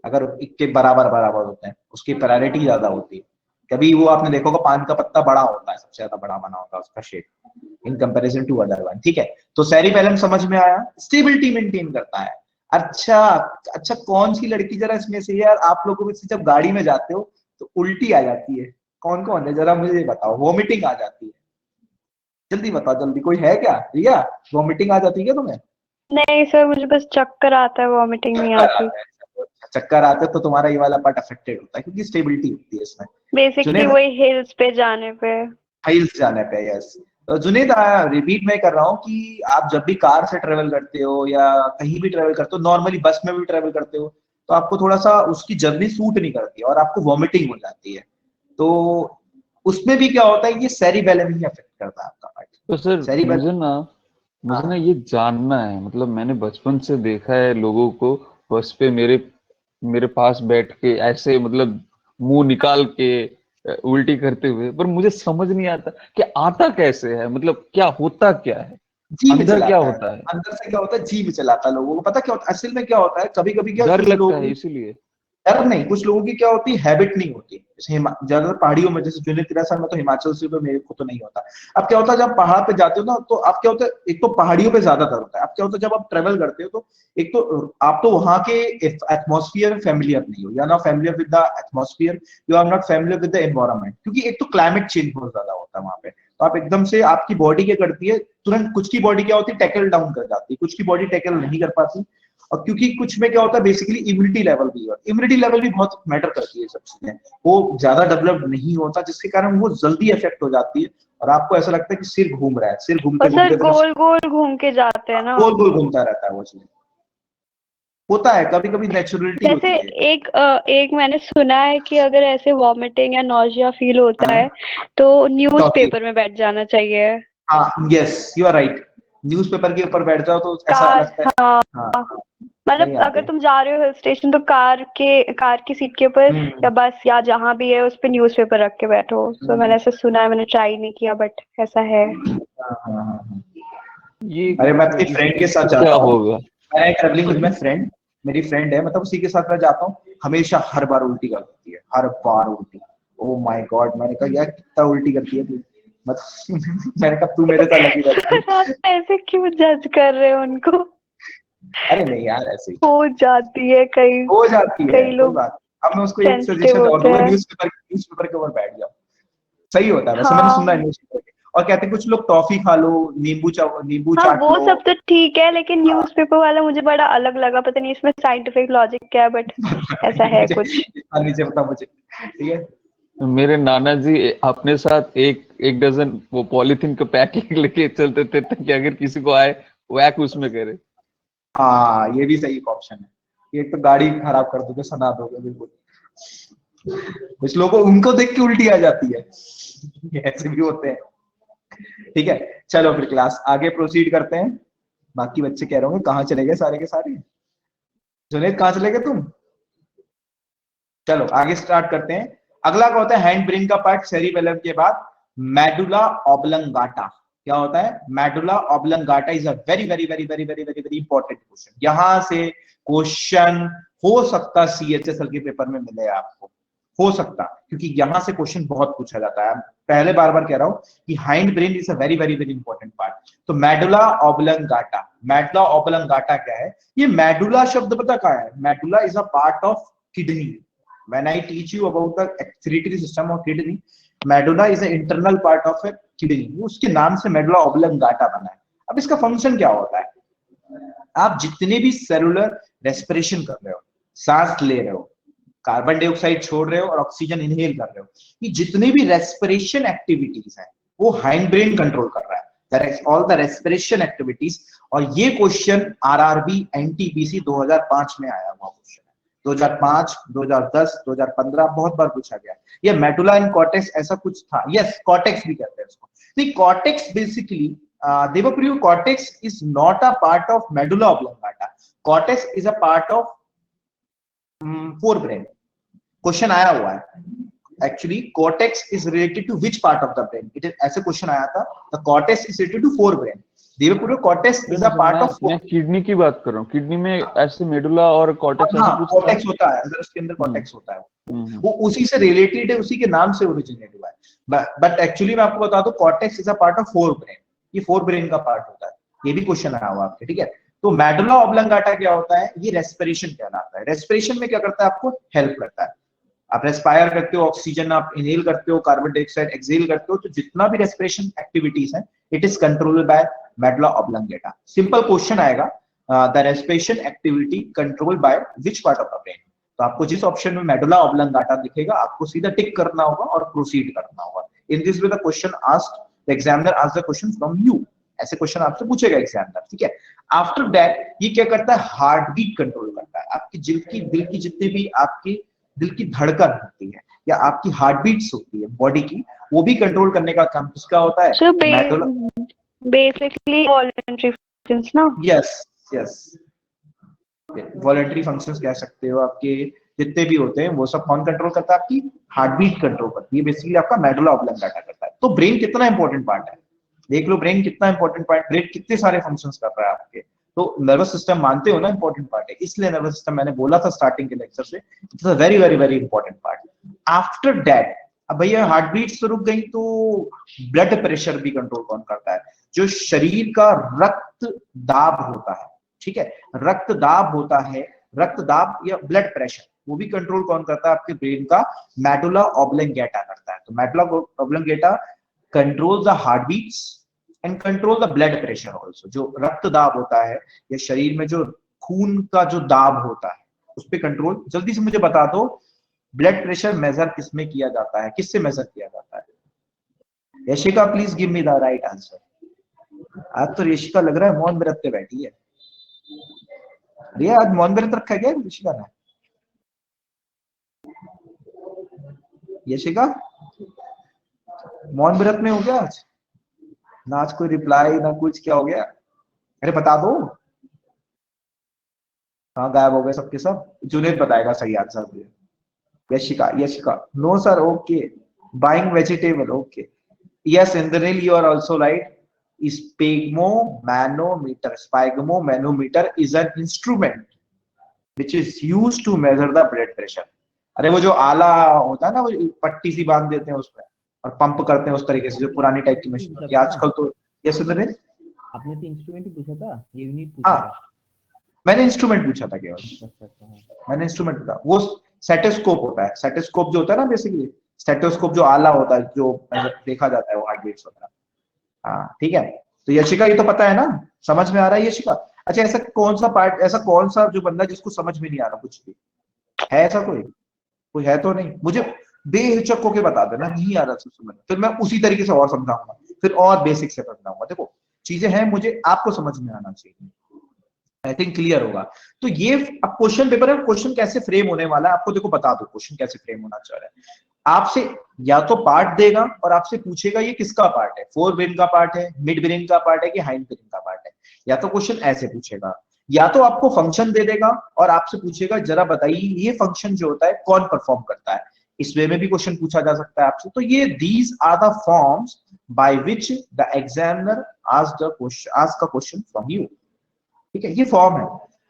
अगर इक्के बराबर बराबर होते हैं उसकी प्रायोरिटी ज्यादा होती है। कभी वो आपने देखा होगा पान का पत्ता बड़ा होता है, सबसे ज्यादा बड़ा बना होता है उसका shape in comparison to other one. ठीक है, तो सेरिबेलम समझ में आया, स्टेबिलिटी मेंटेन करता है। अच्छा अच्छा, कौन सी लड़की जरा इसमें से यार, आप लोगों में से जब गाड़ी में जाते हो तो उल्टी आ जाती है? कौन कौन है जरा मुझे बताओ। वॉमिटिंग आ जाती है? जल्दी बताओ जल्दी, कोई है क्या? रिया, वॉमिटिंग आ जाती है क्या तुम्हें? नहीं सर, मुझे बस चक्कर आता है, वॉमिटिंग नहीं चक्कर आती। आता है? चक्कर आते तो तुम्हारा ये वाला पार्ट अफेक्टेड होता है, क्योंकि स्टेबिलिटी होती है इसमें। बेसिकली जुनेद, वही हिल्स पे जाने पे। हिल्स जाने पे, यस। तो जुनेद, रिपीट मैं कर रहा हूँ कि आप जब भी कार से ट्रेवल करते हो या कहीं भी ट्रेवल करते हो, नॉर्मली बस में भी ट्रेवल करते हो, तो आपको थोड़ा सा उसकी जर्नी सूट नहीं करती और आपको वॉमिटिंग हो जाती है। तो उसमें भी क्या होता है? ये सेरिबेलम ही अफेक्ट करता है आपका पार्ट। तो सर सेरिबेलम, मुझे ना हाँ ये जानना है, मतलब मैंने बचपन से देखा है लोगों को बस पे मेरे मेरे पास बैठ के ऐसे, मतलब मुंह निकाल के उल्टी करते हुए, पर मुझे समझ नहीं आता कि आता कैसे है, मतलब क्या होता क्या है, जीभ अंदर क्या चलाता है। होता है। अंदर से क्या होता है? जीभ चलाता है। लोगों को पता क्या होता है असल में? क्या होता है कभी कभी, क्या डर कुछ लगता लोग, है इसीलिए। डर नहीं, कुछ लोगों की क्या होती है, हैबिट नहीं होती। जैसे ज्यादातर पहाड़ियों में, जैसे जुने 13 साल में तो हिमाचल से, तो मेरे को तो नहीं होता। अब क्या होता है जब पहाड़ पे जाते हो ना, तो आप क्या होता है, एक तो पहाड़ियों पे ज्यादा डर होता है। अब क्या होता है जब आप ट्रेवल करते हो, तो एक तो आप तो वहां के एटमोस्फियर फेमिलियर नहीं हो, या not familiar with the atmosphere, you are not familiar with the environment, क्योंकि एक तो क्लाइमेट चेंज बहुत ज्यादा होता है वहां पे। तो आप एकदम से, आपकी बॉडी क्या करती है तुरंत, कुछ की बॉडी क्या होती है, टैकल डाउन कर जाती है, कुछ की बॉडी टैकल नहीं कर पाती। और क्योंकि कुछ में क्या होता है बेसिकली इम्यूनिटी लेवल भी है, इम्यूनिटी लेवल भी बहुत मैटर करती है सब चीजें, वो ज्यादा डेवलप नहीं होता जिसके कारण वो जल्दी इफेक्ट हो जाती है और आपको ऐसा लगता है कि सिर घूम रहा है, सिर घूमते और सर घूमते गोल गोल घूम के जाते हैं ना। गोल गोल घूमता रहता है वो चीज, होता है कभी कभी नेचुरलिटी जैसे होती है। एक मैंने सुना है कि अगर ऐसे वॉमिटिंग या नॉजिया फील होता है तो न्यूज़पेपर में बैठ जाना चाहिए। हाँ yes you are right, newspaper के ऊपर बैठ जाओ तो ऐसा कार, लगता है। हाँ, हाँ मतलब नहीं अगर आते। तुम जा रहे हो हिल स्टेशन तो कार की सीट के ऊपर या बस या जहाँ भी है उस पे न्यूज़पेपर रख के बैठो। तो मैंने ऐसा सुना है, मैंने ट्राई नहीं किया बट ऐसा है। हाँ। ये अरे मैं अपनी फ्रेंड के साथ इससे क्या जाता हूँ, होगा? मैं ट्रेवलिंग विद माय फ्रेंड, मेरी फ्रेंड है, मतलब उसी के साथ मैं जाता हूँ, हमेशा हर बार उल्टी कर देती है, हर बार उल्टी। ओ माय गॉड, मैंने कहा यार कितना उल्टी करती है तू, मतलब मैंने कहा तू मेरे साथ लगी रहती सर आप है। ऐसे क्यों जज कर रहे हो उनको? अरे नहीं यार ऐसे ही हो जाती है, कई हो जाती है, कई कोई लोग बात नहीं। अब मैं उसको एक सेंसिटिव सजेशन और होते दूंगा, हैं। न्यूज़पेपर के ऊपर बैठ जाओ, सही होता है वैसे, मैंने सुना है हाँ न्यूज़पेपर के। और कहते हैं कुछ लोग टॉफी खा लो, नींबू हाँ, चाट वो लो। सब तो ठीक है, लेकिन हाँ, न्यूज़पेपर वाला मुझे बड़ा अलग लगा। पता नहीं इसमें साइंटिफिक लॉजिक क्या है, बट ऐसा है मुझे कुछ। इतना नीचे पता मुझे, ठीक है। मेरे नाना जी अपने साथ एक एक डजन वो पॉलीथीन का पैकेट लेके चलते थे ताकि अगर किसी को आए वैक उसमें करे। हाँ ये भी सही ऑप्शन है, ये तो गाड़ी खराब कर दोगे, सना दोगे बिल्कुल। कुछ लोगों को उनको देख के उल्टी आ जाती है, ऐसे भी होते हैं। ठीक है चलो फिर क्लास आगे प्रोसीड करते हैं। बाकी बच्चे कह रहे होंगे कहाँ चले गए सारे के सारे, जुनेद कहाँ चले गए तुम। चलो आगे स्टार्ट करते हैं। अगला क्या होता है हैंड ब्रेन का पार्ट सेरिबेलम के बाद मेडुला ऑब्लंगाटा। क्या होता है medulla oblongata, is a very very very very very very very important question. यहां से क्वेश्चन हो सकता सीएचएसएल के पेपर में मिले आपको, हो सकता, क्योंकि यहां से क्वेश्चन बहुत पूछा जाता है। पहले बार बार कह रहा हूं कि hind brain is a very very very important part. तो मेडुला ऑब्लंगाटा, मेडुला ऑब्लंगाटा क्या है, ये मेडुला शब्द पता क्या है, medulla is a part of kidney. When I teach you about the excretory system of kidney, medulla is an internal part of a kidney, उसके नाम से मेडुला ऑब्लंगाटा बना है। अब इसका फंक्शन क्या होता है, आप जितने भी सेलुलर रेस्पिरेशन कर रहे हो, सांस ले रहे हो, कार्बन डाइऑक्साइड छोड़ रहे हो और ऑक्सीजन इनहेल कर रहे हो, ये जितने भी रेस्पिरेशन एक्टिविटीज है वो हाइंड ब्रेन कंट्रोल कर रहा है, ऑल द रेस्पिरेशन एक्टिविटीज। और ये क्वेश्चन आरआरबी एनटीपीसी 2005 में आया हुआ क्वेश्चन है, 2005, 2010, 2015 बहुत बार पूछा गया। ये मेडुला इन कॉर्टेक्स ऐसा कुछ था, यस कॉर्टेक्स भी कहते हैं इसको। तो cortex basically Devpriya, cortex is not a part of medulla oblongata, cortex is a part of fore brain. Question आया हुआ है actually, cortex is related to which part of the brain, it is ऐसे question आया था, the cortex is related to forebrain. Devpriya cortex is a part of, मैं kidney की बात कर रहा हूँ, किडनी में ऐसे मेडुला और कॉर्टेक्स ऐसा हाँ कुछ था। कॉर्टेक्स होता है, अगर उसके अंदर कॉर्टेक्स होता है वो उसी से रिलेटेड है, उसी के नाम से ओरिजिनेट हुआ है। बट एक्चुअली मैं आपको बता दूं cortex is a part of fore brain, ये फोर ब्रेन का पार्ट होता है। ये भी क्वेश्चन आया हुआ आपके, ठीक है। तो मेडुला ऑब्लंगाटा क्या होता है, ये रेस्पिरेशन कहलाता है। रेस्पिरेशन में क्या करता है, आपको हेल्प करता है। आप रेस्पायर करते हो, ऑक्सीजन आप इनहेल करते हो, कार्बन डाइऑक्साइड एक्सहेल करते हो, तो जितना भी रेस्पिरेशन एक्टिविटीज है it is controlled by medulla oblongata. Simple question आएगा, the respiration activity control by which part of the brain. तो आपको जिस ऑप्शन में मेडुला ऑब्लंगाटा दिखेगा आपको सीधा टिक करना होगा और प्रोसीड करना होगा। In this way the question asked, the examiner asked the question from you, ऐसे क्वेश्चन आपसे पूछेगा एग्जामिनर, ठीक है। आफ्टर दैट ये क्या करता है, हार्ट बीट कंट्रोल करता है। आपकी दिल की जितनी भी आपकी दिल की धड़कन होती है या आपकी हार्ट बीट्स होती है बॉडी की, वो भी कंट्रोल करने का काम किसका होता है, So medulla. basically voluntary functions ना। यस यस, वॉलंटरी फंक्शंस कह सकते हो, आपके जितने भी होते हैं वो सब कौन कंट्रोल करता है, आपकी हार्ट बीट कंट्रोल करती है, बेसिकली आपका मेडुला ऑब्लंगाटा करता है। तो ब्रेन कितना इंपॉर्टेंट पार्ट है, देख लो ब्रेन कितना इंपॉर्टेंट पार्ट, ब्रेन कितने सारे फंक्शंस कर रहा है आपके। तो नर्वस सिस्टम मानते हो ना इंपॉर्टेंट पार्ट है, इसलिए नर्वस सिस्टम मैंने बोला था स्टार्टिंग के लेक्चर से, it's a very very very important part. After that, अब भैया हार्ट बीट्स तो रुक गई, तो ब्लड प्रेशर भी कंट्रोल कौन करता है, जो शरीर का रक्त दाब होता है, ठीक है, रक्त दाब होता है, रक्त दाब या ब्लड प्रेशर, वो भी कंट्रोल कौन करता है, आपके ब्रेन का मेडुला ऑब्लंगाटा करता है। तो medulla oblongata control the heart beats and control the blood pressure also. जो रक्त दाब होता है या शरीर में जो खून का जो दाब होता है उस पर कंट्रोल। जल्दी से मुझे बता दो, ब्लड प्रेशर मेजर किसमें किया जाता है, किससे मेजर किया जाता है? Yashika please give me the right answer. आज तो यशिका लग रहा है मौन व्रत पे बैठी है। रिया आज मौन व्रत रखा गया यशिका ने? यशिका मौन व्रत में हो गया आज? ना आज कोई रिप्लाई ना कुछ, क्या हो गया? अरे बता दो, कहाँ गायब हो गए सबके सब? जुनेद बताएगा सही आंसर मुझे। Yashika, Yashika no sir, okay buying vegetable, okay yes Indranil you are also right. Sphygmomanometer, sphygmomanometer is an instrument which is used to measure the blood pressure। अरे वो जो आला होता है ना, वो पट्टी सी बांध देते हैं उसमें और पंप करते हैं उस तरीके से, जो पुरानी टाइप की मशीन होती है आजकल तो। ये सुन रहे, आपने तो इंस्ट्रूमेंट ही पूछा था, ये यूनिट पूछा हाँ था। मैंने इंस्ट्रूमेंट पूछा था केवल, हाँ। मैंने इंस्ट्रूमेंट पूछा। वो स्टेथोस्कोप होता है, स्टेथोस्कोप जो होता है ना बेसिकली, स्टेथोस्कोप जो आला होता है जो देखा जाता है वो हार्ट बीट्स वगैरह। हाँ ठीक है, तो यशिका ये तो पता है ना, समझ में आ रहा है यशिका? अच्छा ऐसा कौन सा पार्ट, ऐसा कौन सा जो बंदा जिसको समझ में नहीं आ रहा कुछ भी है? ऐसा कोई कोई है तो नहीं? मुझे बेहिचक होके बता देना नहीं आ रहा समझ, फिर मैं उसी तरीके से और समझाऊंगा, फिर और बेसिक से समझाऊंगा। देखो चीजें हैं, मुझे आपको समझ में आना चाहिए, आई थिंक क्लियर होगा। तो ये अब क्वेश्चन पेपर है, क्वेश्चन कैसे फ्रेम होने वाला है आपको देखो बता दो, क्वेश्चन कैसे फ्रेम होना चाह रहा है। आपसे या तो पार्ट देगा और आपसे पूछेगा ये किसका पार्ट है, फोर ब्रेन का पार्ट है, मिड ब्रेन का पार्ट है कि हाइंड ब्रेन का पार्ट है। या तो क्वेश्चन ऐसे पूछेगा, या तो आपको फंक्शन दे देगा और आपसे पूछेगा जरा बताइए ये फंक्शन जो होता है कौन परफॉर्म करता है। इस वे में भी क्वेश्चन पूछा जा सकता है आपसे। तो ये these are the forms by which the examiner ask the question from you. ठीक है, ये फॉर्म है।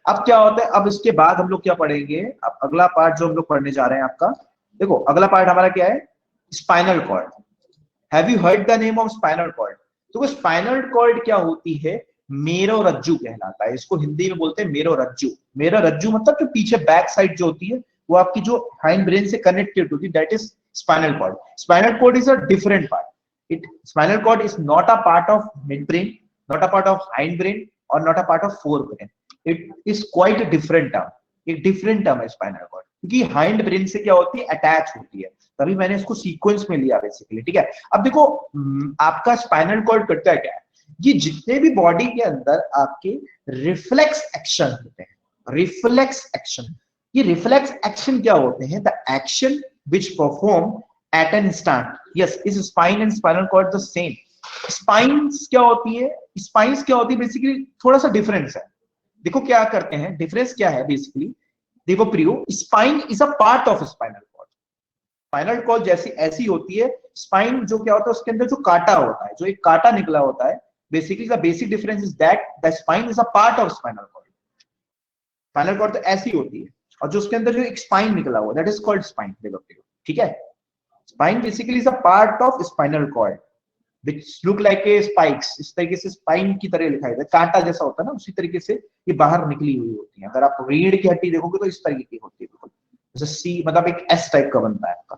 अब क्या होता है, अब इसके बाद हम लोग क्या पढ़ेंगे, अब अगला पार्ट जो हम लोग पढ़ने जा रहे हैं आपका, देखो अगला पार्ट हमारा क्या है, spinal cord. Have you heard the name of spinal cord? तो स्पाइनल कॉर्ड क्या होती है, मेरोरज्जु कहलाता है, इसको हिंदी में बोलते हैं मेरोरज्जु। मेरोरज्जु मतलब जो पीछे बैक साइड जो होती है वो आपकी जो हाइंड ब्रेन से कनेक्टेड होती है, that is spinal cord. Spinal cord is a different part, it spinal cord is not a part of mid brain, not a part of hind brain और not a part of four brain. It is quite different term, एक different term है spinal cord, क्योंकि hind brain से क्या होती है, attach होती है, तभी मैंने इसको सीक्वेंस में लिया बेसिकली। ठीक है, अब देखो आपका स्पाइनल कॉर्ड करता है क्या है, ये जितने भी बॉडी के अंदर आपके रिफ्लेक्स एक्शन होते हैं, रिफ्लेक्स एक्शन, ये रिफ्लेक्स एक्शन क्या होते हैं, the action which perform at an instant. Yes, is spine and spinal cord the same? Spines क्या होती है, स्पाइन्स क्या होती है बेसिकली, थोड़ा सा डिफरेंस है। देखो क्या करते हैं, डिफरेंस क्या है बेसिकली, देखो Priyo, spine is a part of spinal cord. Spinal cord जैसी ऐसी होती है, स्पाइन जो क्या होता है उसके अंदर जो कांटा होता है, जो एक कांटा निकला होता है, basically the basic difference is that the spine is a part of spinal cord. Spinal cord तो ऐसी होती है, और जो उसके अंदर जो एक स्पाइन निकला हुआ दैट इज कॉल्ड स्पाइन। देखो प्रियो, ठीक है, spine basically is a part of spinal cord which look like a spikes, इस तरीके से स्पाइन की तरह लिखा है, कांटा जैसा होता है ना, उसी तरीके से ये बाहर निकली हुई होती है। अगर आप रीढ़ की हड्डी देखोगे तो इस तरीके की होती है, जैसे सी मतलब एक एस टाइप का बनता है आपका।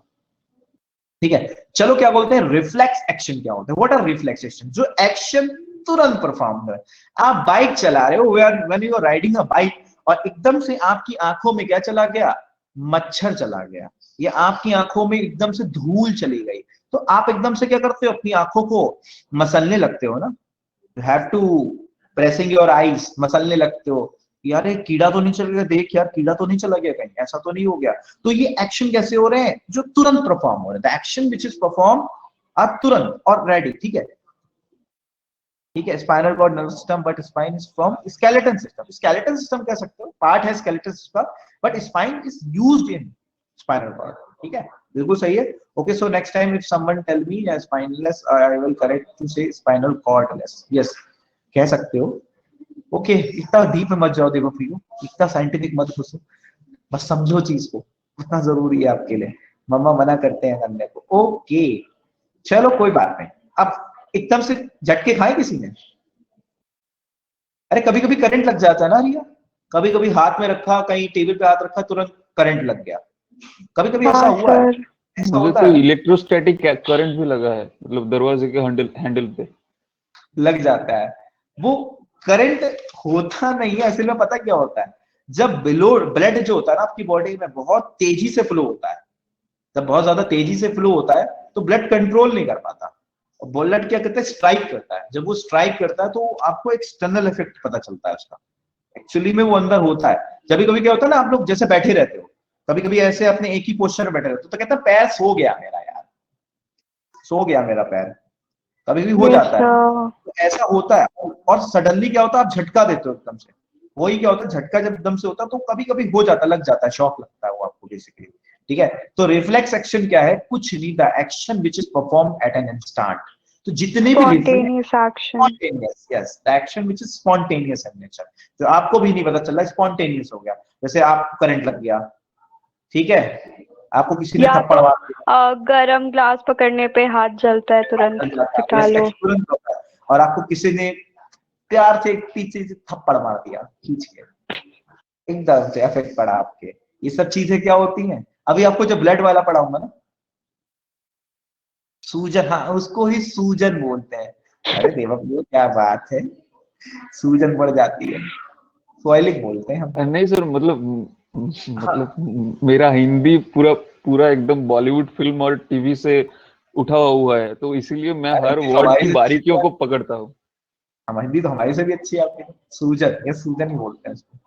ठीक है, चलो क्या बोलते हैं, रिफ्लेक्स एक्शन क्या होता है, व्हाट आर रिफ्लेक्स एक्शन, जो एक्शन तुरंत परफॉर्म है। आप बाइक चला रहे हो, when you are riding a bike, और एकदम से आपकी आंखों में क्या चला गया, मच्छर चला गया, या आपकी आंखों में एकदम से धूल चली गई, तो आप एकदम से क्या करते हो, अपनी आंखों को मसलने लगते हो ना, you have to pressing your eyes, मसलने लगते हो, यार ये कीड़ा तो नहीं चल गया, देख यार कीड़ा तो नहीं चला गया कहीं, ऐसा तो नहीं हो गया। तो ये एक्शन कैसे हो रहे हैं, जो तुरंत परफॉर्म हो रहे हैं, the action which is perform are तुरंत और रेडी। ठीक है, ठीक है, spinal cord nervous system, but spine is from skeleton system. Skeleton system कह सकते हो, पार्ट है skeleton system, but spine is used in spinal cord. ठीक है, बिल्कुल सही है। Okay, so next time if someone tell me spineless, I will correct to say spinal cordless. Yes, कह सकते हो। ओके, इतना डीप में मत जाओ, देखो फिर इतना साइंटिफिक मत घुसो, बस समझो चीज को, इतना जरूरी है आपके लिए, मम्मा मना करते हैं करने को। ओके चलो कोई बात नहीं। अब एकदम से झटके खाए किसी ने, अरे कभी कभी करंट लग जाता है ना रिया, कभी कभी हाथ में रखा, कहीं टेबल पे हाथ रखा, तुरंत करंट लग गया, कभी कभी ऐसा हुआ है, ऐसा मुझे होता तो है, इलेक्ट्रोस्टैटिक करंट भी लगा है, मतलब दरवाजे के हैंडल पे लग जाता है। वो करंट होता नहीं है असल में। पता क्या होता है, जब ब्लड जो होता है ना आपकी बॉडी में बहुत तेजी से फ्लो होता है, जब बहुत ज्यादा तेजी से फ्लो होता है तो ब्लड कंट्रोल नहीं कर पाता, और ब्लड क्या करता है, स्ट्राइक करता है। जब वो स्ट्राइक करता है तो आपको एक्सटर्नल इफेक्ट पता चलता है उसका, एक्चुअली में वो अंदर होता है। कभी कभी क्या होता है ना, आप लोग जैसे बैठे रहते हो, कभी कभी ऐसे अपने एक ही पोस्चर में बैठे रहते हो तो कहता है पैर सो गया मेरा, यार सो गया मेरा पैर, कभी भी हो जाता है। तो ऐसा होता है, और सडनली क्या होता है, आप झटका देते हो एकदम से। वही क्या होता है, झटका जब एकदम से होता है तो कभी कभी हो जाता, लग जाता है, शॉक लगता है वो आपको बेसिकली। ठीक है, तो रिफ्लेक्स एक्शन क्या है, कुछ नहीं, the action which is perform at an instant. तो जितने भी Spontaneous action. Spontaneous, yes, the action which is spontaneous in nature, तो आपको भी नहीं पता चल रहा, स्पॉन्टेनियस हो गया। जैसे आप करंट लग गया, ठीक है, आपको किसी ने या थप्पड़ तो मार दिया, गरम ग्लास पकड़ने पे हाथ जलता है, तुरंत जल जाता है, हटा लो। reflex तुरंत होता है। और आपको किसी ने प्यार से पीछे से थप्पड़ मार दिया खींच के, एकदम से इफेक्ट पड़ा आपके। ये सब चीजें क्या होती हैं। अभी आपको जो ब्लड वाला पढ़ाऊंगा ना, सूजन, हाँ उसको ही सूजन बोलते हैं। अरे देवा क्या बात है, सूजन पड़ जाती है, स्वेलिंग बोलते हैं हम। नहीं सर, हाँ, मेरा हिंदी पूरा पूरा एकदम बॉलीवुड फिल्म और टीवी से उठा हुआ है, तो इसीलिए मैं अरे हर हिंदी तो वर्ड हमारी की से अच्छी बारीकियों है, को पकड़ता हूँ। हम हिंदी तो हमारी से भी अच्छी है आपकी। सूजन, ये सूजन ही बोलते हैं इसको।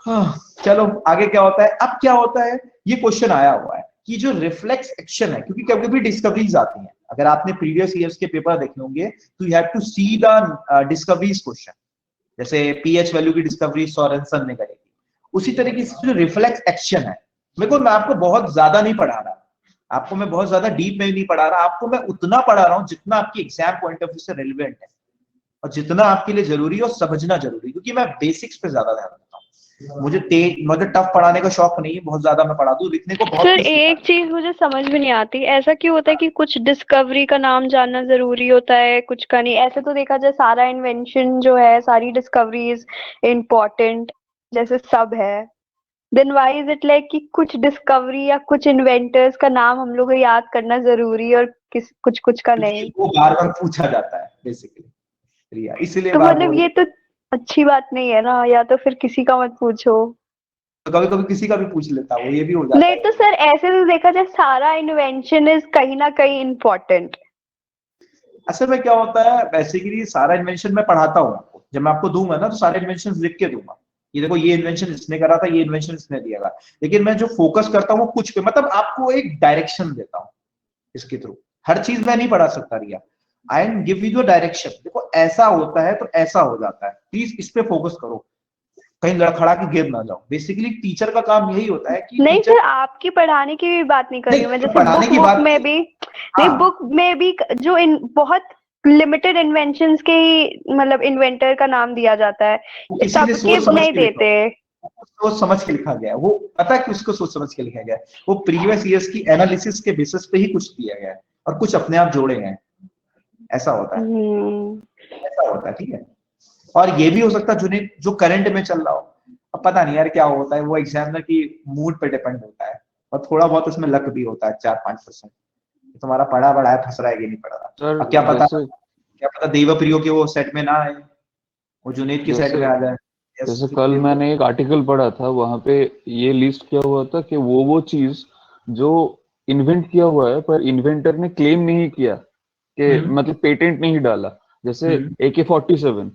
हाँ, चलो आगे क्या होता है। अब क्या होता है, ये क्वेश्चन आया हुआ है कि जो रिफ्लेक्स एक्शन है, क्योंकि कभी कभी डिस्कवरीज आती हैं, अगर आपने प्रीवियस ईयर्स के पेपर देखे होंगे तो you have to see the discoveries question. जैसे पीएच वैल्यू की डिस्कवरी सोरेनसन ने करी थी, उसी तरीके से जो रिफ्लेक्स एक्शन है, मैं आपको बहुत ज्यादा नहीं पढ़ा रहा, आपको मैं बहुत ज्यादा डीप में नहीं पढ़ा रहा, आपको मैं उतना पढ़ा रहा हूं जितना आपकी एग्जाम पॉइंट ऑफ व्यू से रेलिवेंट है, और जितना आपके लिए जरूरी है और समझना जरूरी है, क्योंकि मैं बेसिक्स पे ज्यादा ध्यान देता हूँ। मुझे टफ पढ़ाने का शौक नहीं है, बहुत ज्यादा मैं पढ़ा दूं, लिखने को बहुत सर कुछ एक सिखा चीज मुझे समझ में नहीं आती, ऐसा क्यों होता है कि कुछ डिस्कवरी का नाम जानना जरूरी होता है, कुछ का नहीं। ऐसे तो देखा जाए सारा इन्वेंशन जो है, सारी डिस्कवरीज इम्पोर्टेंट जैसे सब है, then why is it like कि कुछ डिस्कवरी या कुछ इन्वेंटर्स का नाम हम लोग को याद करना जरूरी है और किस कुछ कुछ का नहीं। वो बार बार पूछा जाता है बेसिकली, रिया, इसलिए तो बात मतलब बोल। ये तो अच्छी बात नहीं है ना, या तो फिर किसी का मत पूछो। तो कभी कभी किसी का भी पूछ लेता, वो ये भी हो जाता नहीं है। तो सर ऐसे तो देखा जाए सारा इन्वेंशन इज कहीं ना कहीं इम्पोर्टेंट। असल में क्या होता है, बेसिकली सारा इन्वेंशन मैं पढ़ाता हूँ आपको, जब मैं आपको दूंगा ना तो सारे इन्वेंशन लिख के दूंगा, ये देखो ये इन्वेंशन इसने करा था, ये इन्वेंशन इसने दिया था। लेकिन मैं जो फोकस करता हूँ वो कुछ पे, मतलब आपको एक डायरेक्शन देता हूँ इसके थ्रू। हर चीज मैं नहीं पढ़ा सकता Riya, I am give you the direction, देखो ऐसा होता है तो ऐसा हो जाता है, प्लीज इस पे फोकस करो, कहीं लड़खड़ा के गिर ना जाओ। बेसिकली टीचर का काम यही होता है कि नहीं टीचर, सर आपकी पढ़ाने की भी बात नहीं कर रही हूँ मैं, नहीं जैसे पढ़ाने बुक की बुक बात, में भी नहीं, हाँ बुक में भी जो बहुत लिमिटेड इन्वेंशंस के ही मतलब इन्वेंटर का नाम दिया जाता है, वो किसी ने सबके सोच समझ नहीं के लिखा, देते। सोच समझ के लिखा गया है। वो पता है कि उसको सोच समझ के लिखा गया है, वो प्रीवियस ईयर्स की एनालिसिस के बेसिस पे ही कुछ दिया गया है, और कुछ अपने आप जोड़े गए हैं, ऐसा होता है, ऐसा होता है, ठीक है। और ये भी हो सकता है जो करंट में चल रहा हो, अब पता नहीं यार क्या होता है, वो एग्जामिनर की मूड पे डिपेंड होता है, और थोड़ा बहुत उसमें लक भी होता है, 4-5%। तुम्हारा पढ़ा बड़ा है, फंस रहा है कि नहीं पढ़ रहा। सर अब क्या पता, जैसे क्या पता देवा प्रियो के वो सेट में ना आए, वो जुनेद की सेट जैसे में आ जाए। यस, जैसे कुछ कल भी हो। मैंने एक आर्टिकल पढ़ा था, वहां पे ये लिस्ट किया हुआ था कि वो चीज जो इन्वेंट किया हुआ है पर इन्वेंटर ने क्लेम नहीं किया, कि हम्म मतलब पेटेंट नहीं डाला। जैसे हम्म AK-47,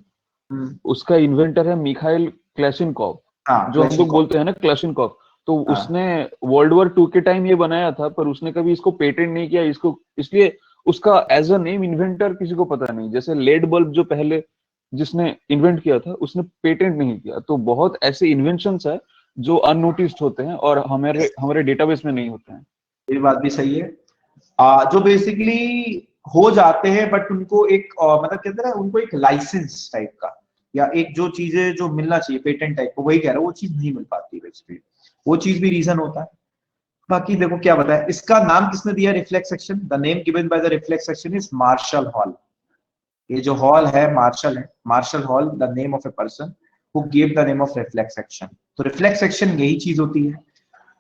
हम्म, उसका इन्वेंटर है मिखाइल क्लेशिनकॉव, हाँ जो हम लोग क्लेशिंकोव, बोलते हैं ना क्लेशिनकॉव। तो हाँ उसने वर्ल्ड वॉर 2 के टाइम ये बनाया था, पर उसने कभी इसको पेटेंट नहीं किया, इसको इसलिए उसका एज अ नेम इन्वेंटर किसी को पता नहीं। जैसे लेड बल्ब जो पहले जिसने इन्वेंट किया था, उसने पेटेंट नहीं किया। तो बहुत ऐसे इन्वेंशंस है जो अननोटिस्ड होते हैं और हमारे हमारे डेटाबेस में नहीं होते हैं। ये बात भी सही है। जो बेसिकली हो जाते हैं, बट उनको एक मतलब कहते हैं ना, उनको एक लाइसेंस टाइप का, या एक जो चीजें जो मिलना चाहिए पेटेंट टाइप को, वही कह रहा हूँ, वो चीज नहीं मिल पाती बेसिकली, वो चीज भी रीजन होता है। बाकी देखो क्या बताया, इसका नाम किसने दिया reflex section, the name given by the reflex section is Marshall Hall. ये जो हॉल है Marshall Hall, the name of a person who give the name of reflex section. तो रिफ्लेक्स सेक्शन यही चीज होती है,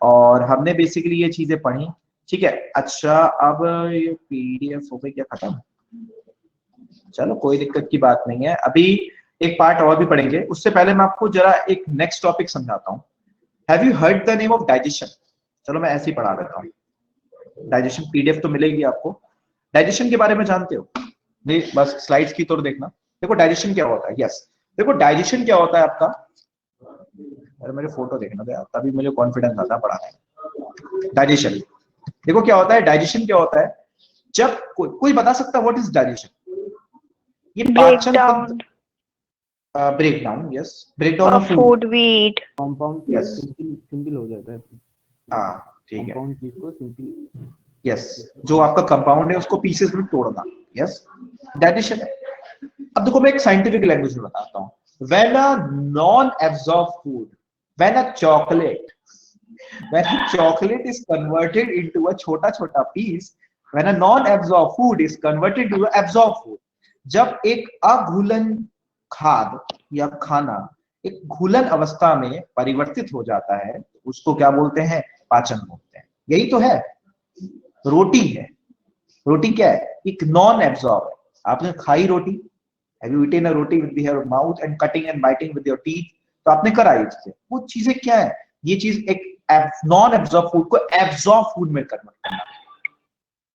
और हमने बेसिकली ये चीजें पढ़ी, ठीक है। अच्छा, अब ये पीडीएफ हो गई क्या खत्म, चलो कोई दिक्कत की बात नहीं है। अभी एक पार्ट और भी पढ़ेंगे, उससे पहले मैं आपको जरा एक नेक्स्ट टॉपिक समझाता हूँ। Have you heard the name of digestion? चलो मैं ऐसे ही पढ़ा देता हूँ। डाइजेशन पीडीएफ तो मिलेगी आपको। डाइजेशन के बारे में जानते हो? नहीं, बस स्लाइड्स की तरफ देखना। देखो डाइजेशन क्या होता है। यस, देखो डाइजेशन क्या होता है आपका। अरे मेरे फोटो देखना था, तभी मुझे कॉन्फिडेंस आता है पढ़ाने में। डाइजेशन देखो क्या होता है। डाइजेशन क्या होता है, जब कोई बता सकता है व्हाट इज डाइजेशन? ये पाचन तंत्र। Breakdown, yes, breakdown of food we eat. Compound Yes. Simple हो जाता है। हाँ ठीक है। कंपाउंड चीज को सिंपल, यस, जो आपका कंपाउंड है उसको पीसेस में तोड़ना, यस, डाइजेशन है। अब देखो मैं एक साइंटिफिक लैंग्वेज में बताता हूँ। When a non absorb food, when a chocolate is converted into a छोटा piece, when a non-absorbed food is converted to a absorbed food, जब एक अघुलन खाद या खाना एक घुलन अवस्था में परिवर्तित हो जाता है, उसको क्या बोलते हैं? पाचन बोलते हैं। यही तो है। रोटी है, रोटी क्या है? एक नॉन एब्जॉर्ब है। आपने खाई रोटी, have you eaten a roti with your mouth and cutting and biting with your teeth? तो आपने करा ये चीजें। वो चीजें क्या है? ये चीज एक नॉन एब्जॉर्ब फूड को एब्जॉर्ब फूड में कन्वर्ट करना,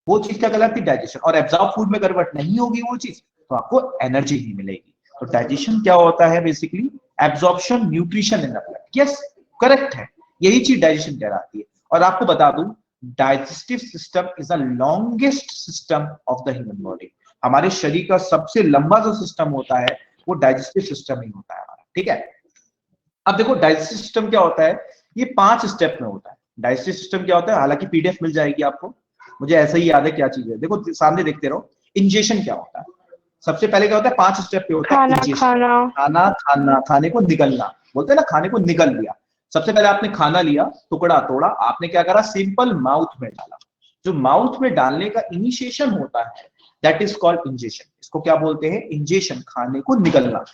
वो चीज क्या कहलाती है? डाइजेशन। और एब्जॉर्ब फूड में कन्वर्ट नहीं होगी वो चीज, तो आपको एनर्जी नहीं मिलेगी। तो डाइजेशन क्या होता है? Basically absorption nutrition in the blood. Yes, correct है, यही चीज डाइजेशन कहलाती है। और आपको बता दूं, digestive system is the longest system of the human body. हमारे शरीर का सबसे लंबा जो सिस्टम होता है वो डाइजेस्टिव सिस्टम ही होता है हमारा, ठीक है। अब देखो डाइजेस्टिव सिस्टम क्या होता है, ये 5 स्टेप में होता है। डाइजेस्टिव सिस्टम क्या होता है, हालांकि पीडीएफ मिल जाएगी आपको, मुझे ऐसा ही याद है क्या चीज है। देखो सामने देखते रहो। इंजेशन क्या होता है? सबसे पहले क्या होता है? 5 स्टेप पे होता है इंजेशन। खाना खाने को निगलना बोलते हैं ना, खाने को निगल लिया। सबसे पहले आपने खाना लिया, टुकड़ा तोड़ा, आपने क्या करा? सिंपल माउथ में डाला। जो माउथ में डालने का इनिशिएशन होता है दैट इज कॉल्ड इंजेशन। इसको क्या बोलते हैं? इंजेशन, खाने को निगलना।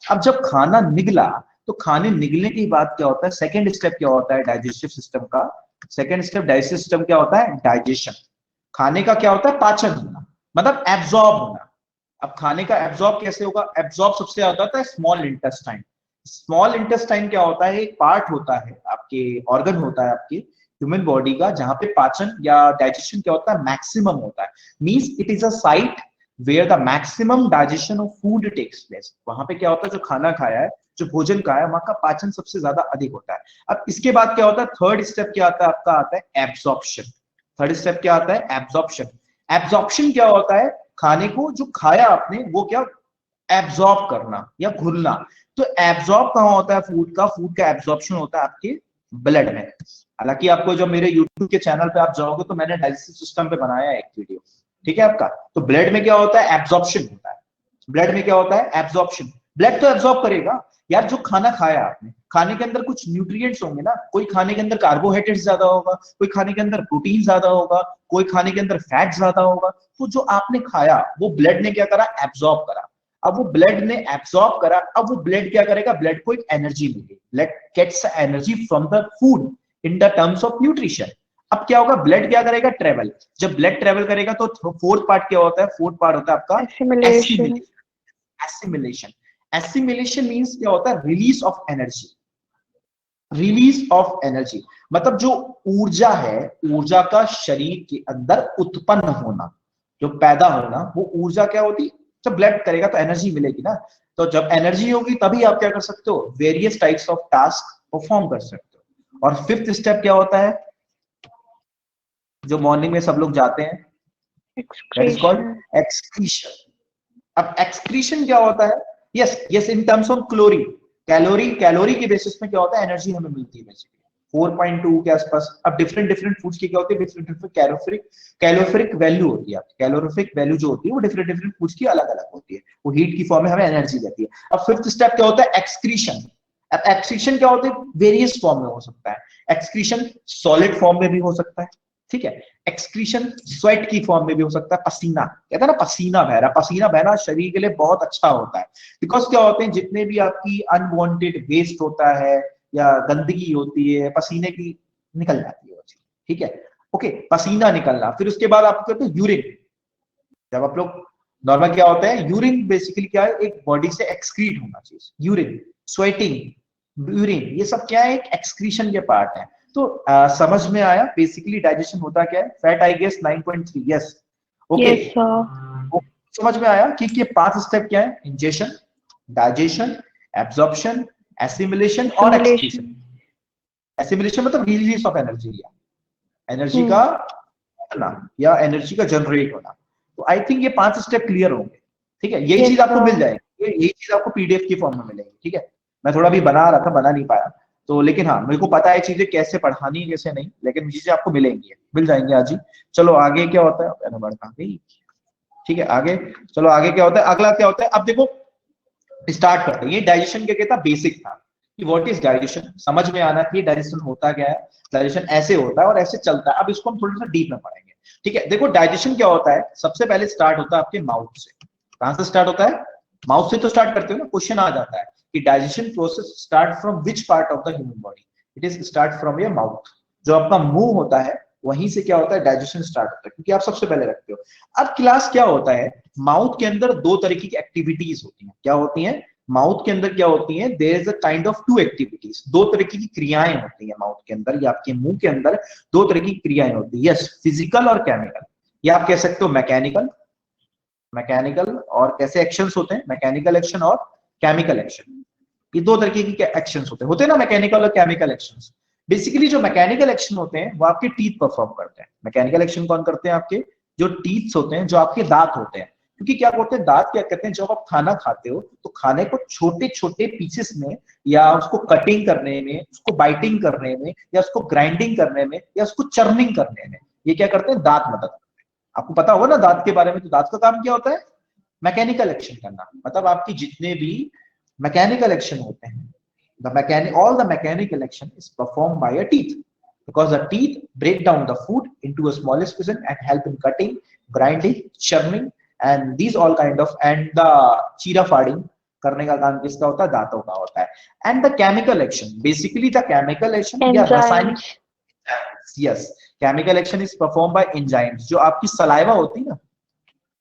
अब जब खाना निगला तो खाने निगलने की बात क्या होता है? सेकेंड स्टेप क्या होता है डाइजेस्टिव सिस्टम का? सेकेंड स्टेप डाइजेस्टिव सिस्टम क्या होता है? डाइजेशन। खाने का क्या होता है? पाचन होना, मतलब एब्जॉर्ब होना। अब खाने का एब्जॉर्ब कैसे होगा? एब्जॉर्ब सबसे ज्यादा होता है स्मॉल इंटेस्टाइन। स्मॉल इंटेस्टाइन क्या होता है? एक पार्ट होता है आपके, ऑर्गन होता है आपके ह्यूमन बॉडी का, जहां पे पाचन या डाइजेशन क्या होता है? मैक्सिमम होता है। Means it is a site where the maximum digestion of food takes place. वहां पे क्या होता है? जो खाना खाया है, जो भोजन खाया है, वहां का पाचन सबसे ज्यादा अधिक होता है। अब इसके बाद क्या होता है? थर्ड स्टेप क्या आता है आपका? आता है एब्जॉर्प्शन। थर्ड स्टेप क्या आता है? एब्जॉर्प्शन। एब्जॉर्प्शन क्या होता है? खाने को जो खाया आपने वो क्या एब्जॉर्ब करना या घुलना। तो एब्जॉर्ब कहां होता है फूड का? फूड का एब्जॉर्प्शन होता है आपके ब्लड में। हालांकि आपको जो मेरे यूट्यूब के चैनल पे आप जाओगे तो मैंने डाइजेस्टिव सिस्टम पे बनाया है एक वीडियो, ठीक है आपका। तो ब्लड में क्या होता है? एब्जॉर्प्शन होता है। ब्लड में क्या होता है? एब्जॉर्प्शन। ब्लड तो एब्जॉर्ब करेगा यार, जो खाना खाया आपने, खाने के अंदर कुछ न्यूट्रिएंट्स होंगे ना। कोई खाने के अंदर कार्बोहाइड्रेट्स ज्यादा होगा, कोई खाने के अंदर प्रोटीन ज्यादा होगा, कोई खाने के अंदर फैट ज्यादा होगा। तो जो आपने खाया वो ब्लड ने क्या करा? एब्जॉर्ब करा। अब वो ब्लड ने एब्जॉर्ब करा, अब वो ब्लड क्या करेगा? ब्लड को एक एनर्जी मिलेगी। Blood gets energy from the food in the terms of nutrition. अब क्या होगा? ब्लड क्या करेगा? ट्रेवल। जब ब्लड ट्रेवल करेगा तो फोर्थ पार्ट क्या होता है? फोर्थ पार्ट होता है आपका एसिमिलेशन। एसिमिलेशन मींस क्या होता है? Release of energy. Release of energy मतलब जो ऊर्जा है, ऊर्जा का शरीर के अंदर उत्पन्न होना, जो पैदा होना, वो ऊर्जा क्या होती? जब ब्लड करेगा तो एनर्जी मिलेगी ना। तो जब एनर्जी होगी तभी आप क्या कर सकते हो? Various types of task perform कर सकते हो। और फिफ्थ स्टेप क्या होता है? जो मॉर्निंग में सब लोग जाते हैं, दैट इज कॉल्ड एक्सक्रीशन। अब एक्सक्रीशन क्या होता है? Yes yes, in terms of calorie के बेसिस में क्या होता है? एनर्जी हमें मिलती है बेसिकली 4.2 के आसपास। अब डिफरेंट फूड्स की क्या होती है? डिफरेंट कैलोरिफिक वैल्यू होती है। कैलोरिफिक वैल्यू जो होती है वो डिफरेंट फूड्स की अलग अलग होती है। वो हीट की फॉर्म में हमें एनर्जी देती है। अब फिफ्थ स्टेप क्या होता है? एक्सक्रीशन। अब एक्सक्रीशन क्या होता है? वेरियस फॉर्म में हो सकता है। एक्सक्रीशन सॉलिड फॉर्म में भी हो सकता है, ठीक है। एक्सक्रीशन स्वेट की फॉर्म में भी हो सकता है। पसीना, कहता है ना पसीना बह रहा, पसीना बहना शरीर के लिए बहुत अच्छा होता है। बिकॉज क्या होते हैं, जितने भी आपकी अनवांटेड वेस्ट होता है या गंदगी होती है, पसीने की निकल जाती है वो चीज, ठीक है। ओके, पसीना निकलना। फिर उसके बाद आपको कहते हैं यूरिन। जब आप लोग नॉर्मल क्या होता है, यूरिन बेसिकली क्या है, एक बॉडी से एक्सक्रीट होना चीज, यूरिन, स्वेटिंग, यूरिन, ये सब क्या है, एक एक्सक्रीशन के पार्ट है। तो समझ में आया बेसिकली डाइजेशन होता क्या है, fat I guess 9.3, yes okay. Yes, sir. समझ में आया कि ये 5 स्टेप क्या है, इंजेशन, डाइजेशन, एब्जॉर्प्शन, एसिमिलेशन और Assimilation. एक्सक्रीशन। एसिमिलेशन मतलब रिलीज ऑफ एनर्जी, या एनर्जी का ना, या एनर्जी का जनरेट होना। तो आई थिंक ये 5 स्टेप क्लियर होंगे, ठीक है। यही Yes, चीज आपको sir. मिल जाएगी, यही चीज आपको पीडीएफ की फॉर्म में मिलेगी, ठीक है। मैं थोड़ा भी बना रहा था, बना नहीं पाया तो, लेकिन हाँ मेरे को पता है चीजें कैसे पढ़ानी है कैसे नहीं, लेकिन चीजें आपको मिलेंगी, मिल जाएंगी आज ही। चलो आगे क्या होता है, नंबर कहाँ गई, ठीक है आगे। चलो आगे क्या होता है, अगला क्या होता है, अब देखो स्टार्ट करते हैं। ये डाइजेशन क्या कहता, बेसिक था कि व्हाट इज डाइजेशन, समझ में आना कि डाइजेशन होता क्या है, डाइजेशन ऐसे होता है और ऐसे चलता है। अब इसको हम थोड़ा सा डीप में पढ़ेंगे, ठीक है। देखो डाइजेशन क्या होता है, सबसे पहले स्टार्ट होता है आपके माउथ से। कहां से स्टार्ट होता है, माउथ से तो स्टार्ट करते हो ना। क्वेश्चन आ जाता है कि digestion process start from which part of the human body, it is start from your mouth. जो आपका मुंह होता है वहीं से क्या होता है, डाइजेशन स्टार्ट होता है, क्योंकि आप सबसे पहले रखते हो। अब क्लास क्या होता है, माउथ के अंदर दो तरीके की एक्टिविटीज होती हैं। क्या होती हैं, माउथ के अंदर क्या होती है, there is a kind of 2 activities, दो तरीके की क्रियाएं होती है माउथ के अंदर, या आपके मुंह के अंदर दो तरह की क्रियाएं होती है, यस, फिजिकल और केमिकल, या आप कह सकते हो मैकेनिकल। मैकेनिकल और कैसे एक्शंस होते हैं, मैकेनिकल एक्शन और केमिकल एक्शन, ये दो तरीके के एक्शंस होते हैं ना, मैकेनिकल और केमिकल एक्शंस। बेसिकली जो मैकेनिकल एक्शन होते हैं वो आपके टीथ परफॉर्म करते हैं। मैकेनिकल एक्शन कौन करते हैं, आपके जो टीथ होते हैं, जो आपके दांत होते हैं। क्योंकि क्या बोलते हैं, दांत क्या करते हैं, जब आप खाना खाते हो तो खाने को छोटे छोटे पीसेस में, या उसको कटिंग करने में, उसको बाइटिंग करने में, या उसको ग्राइंडिंग करने में, या उसको चर्निंग करने में, ये क्या करते हैं, दांत मदद करते हैं। आपको पता होगा ना दांत के बारे में, तो दांत का काम क्या होता है, मैकेनिकल एक्शन करना। मतलब आपकी जितने भी मैकेनिकल एक्शन होते हैं, all the mechanical action is performed by a teeth, because the teeth break down the food into a smallest pieces and help in cutting, grinding, churning, and these all kind of, and the चीरा फाड़िंग करने का काम किसका होता है, दांतों का होता है। And the chemical action, basically the chemical action या रासायनिक, Enzymes. Yes, chemical action is perform by enzymes. जो आपकी सलाइवा होती है ना,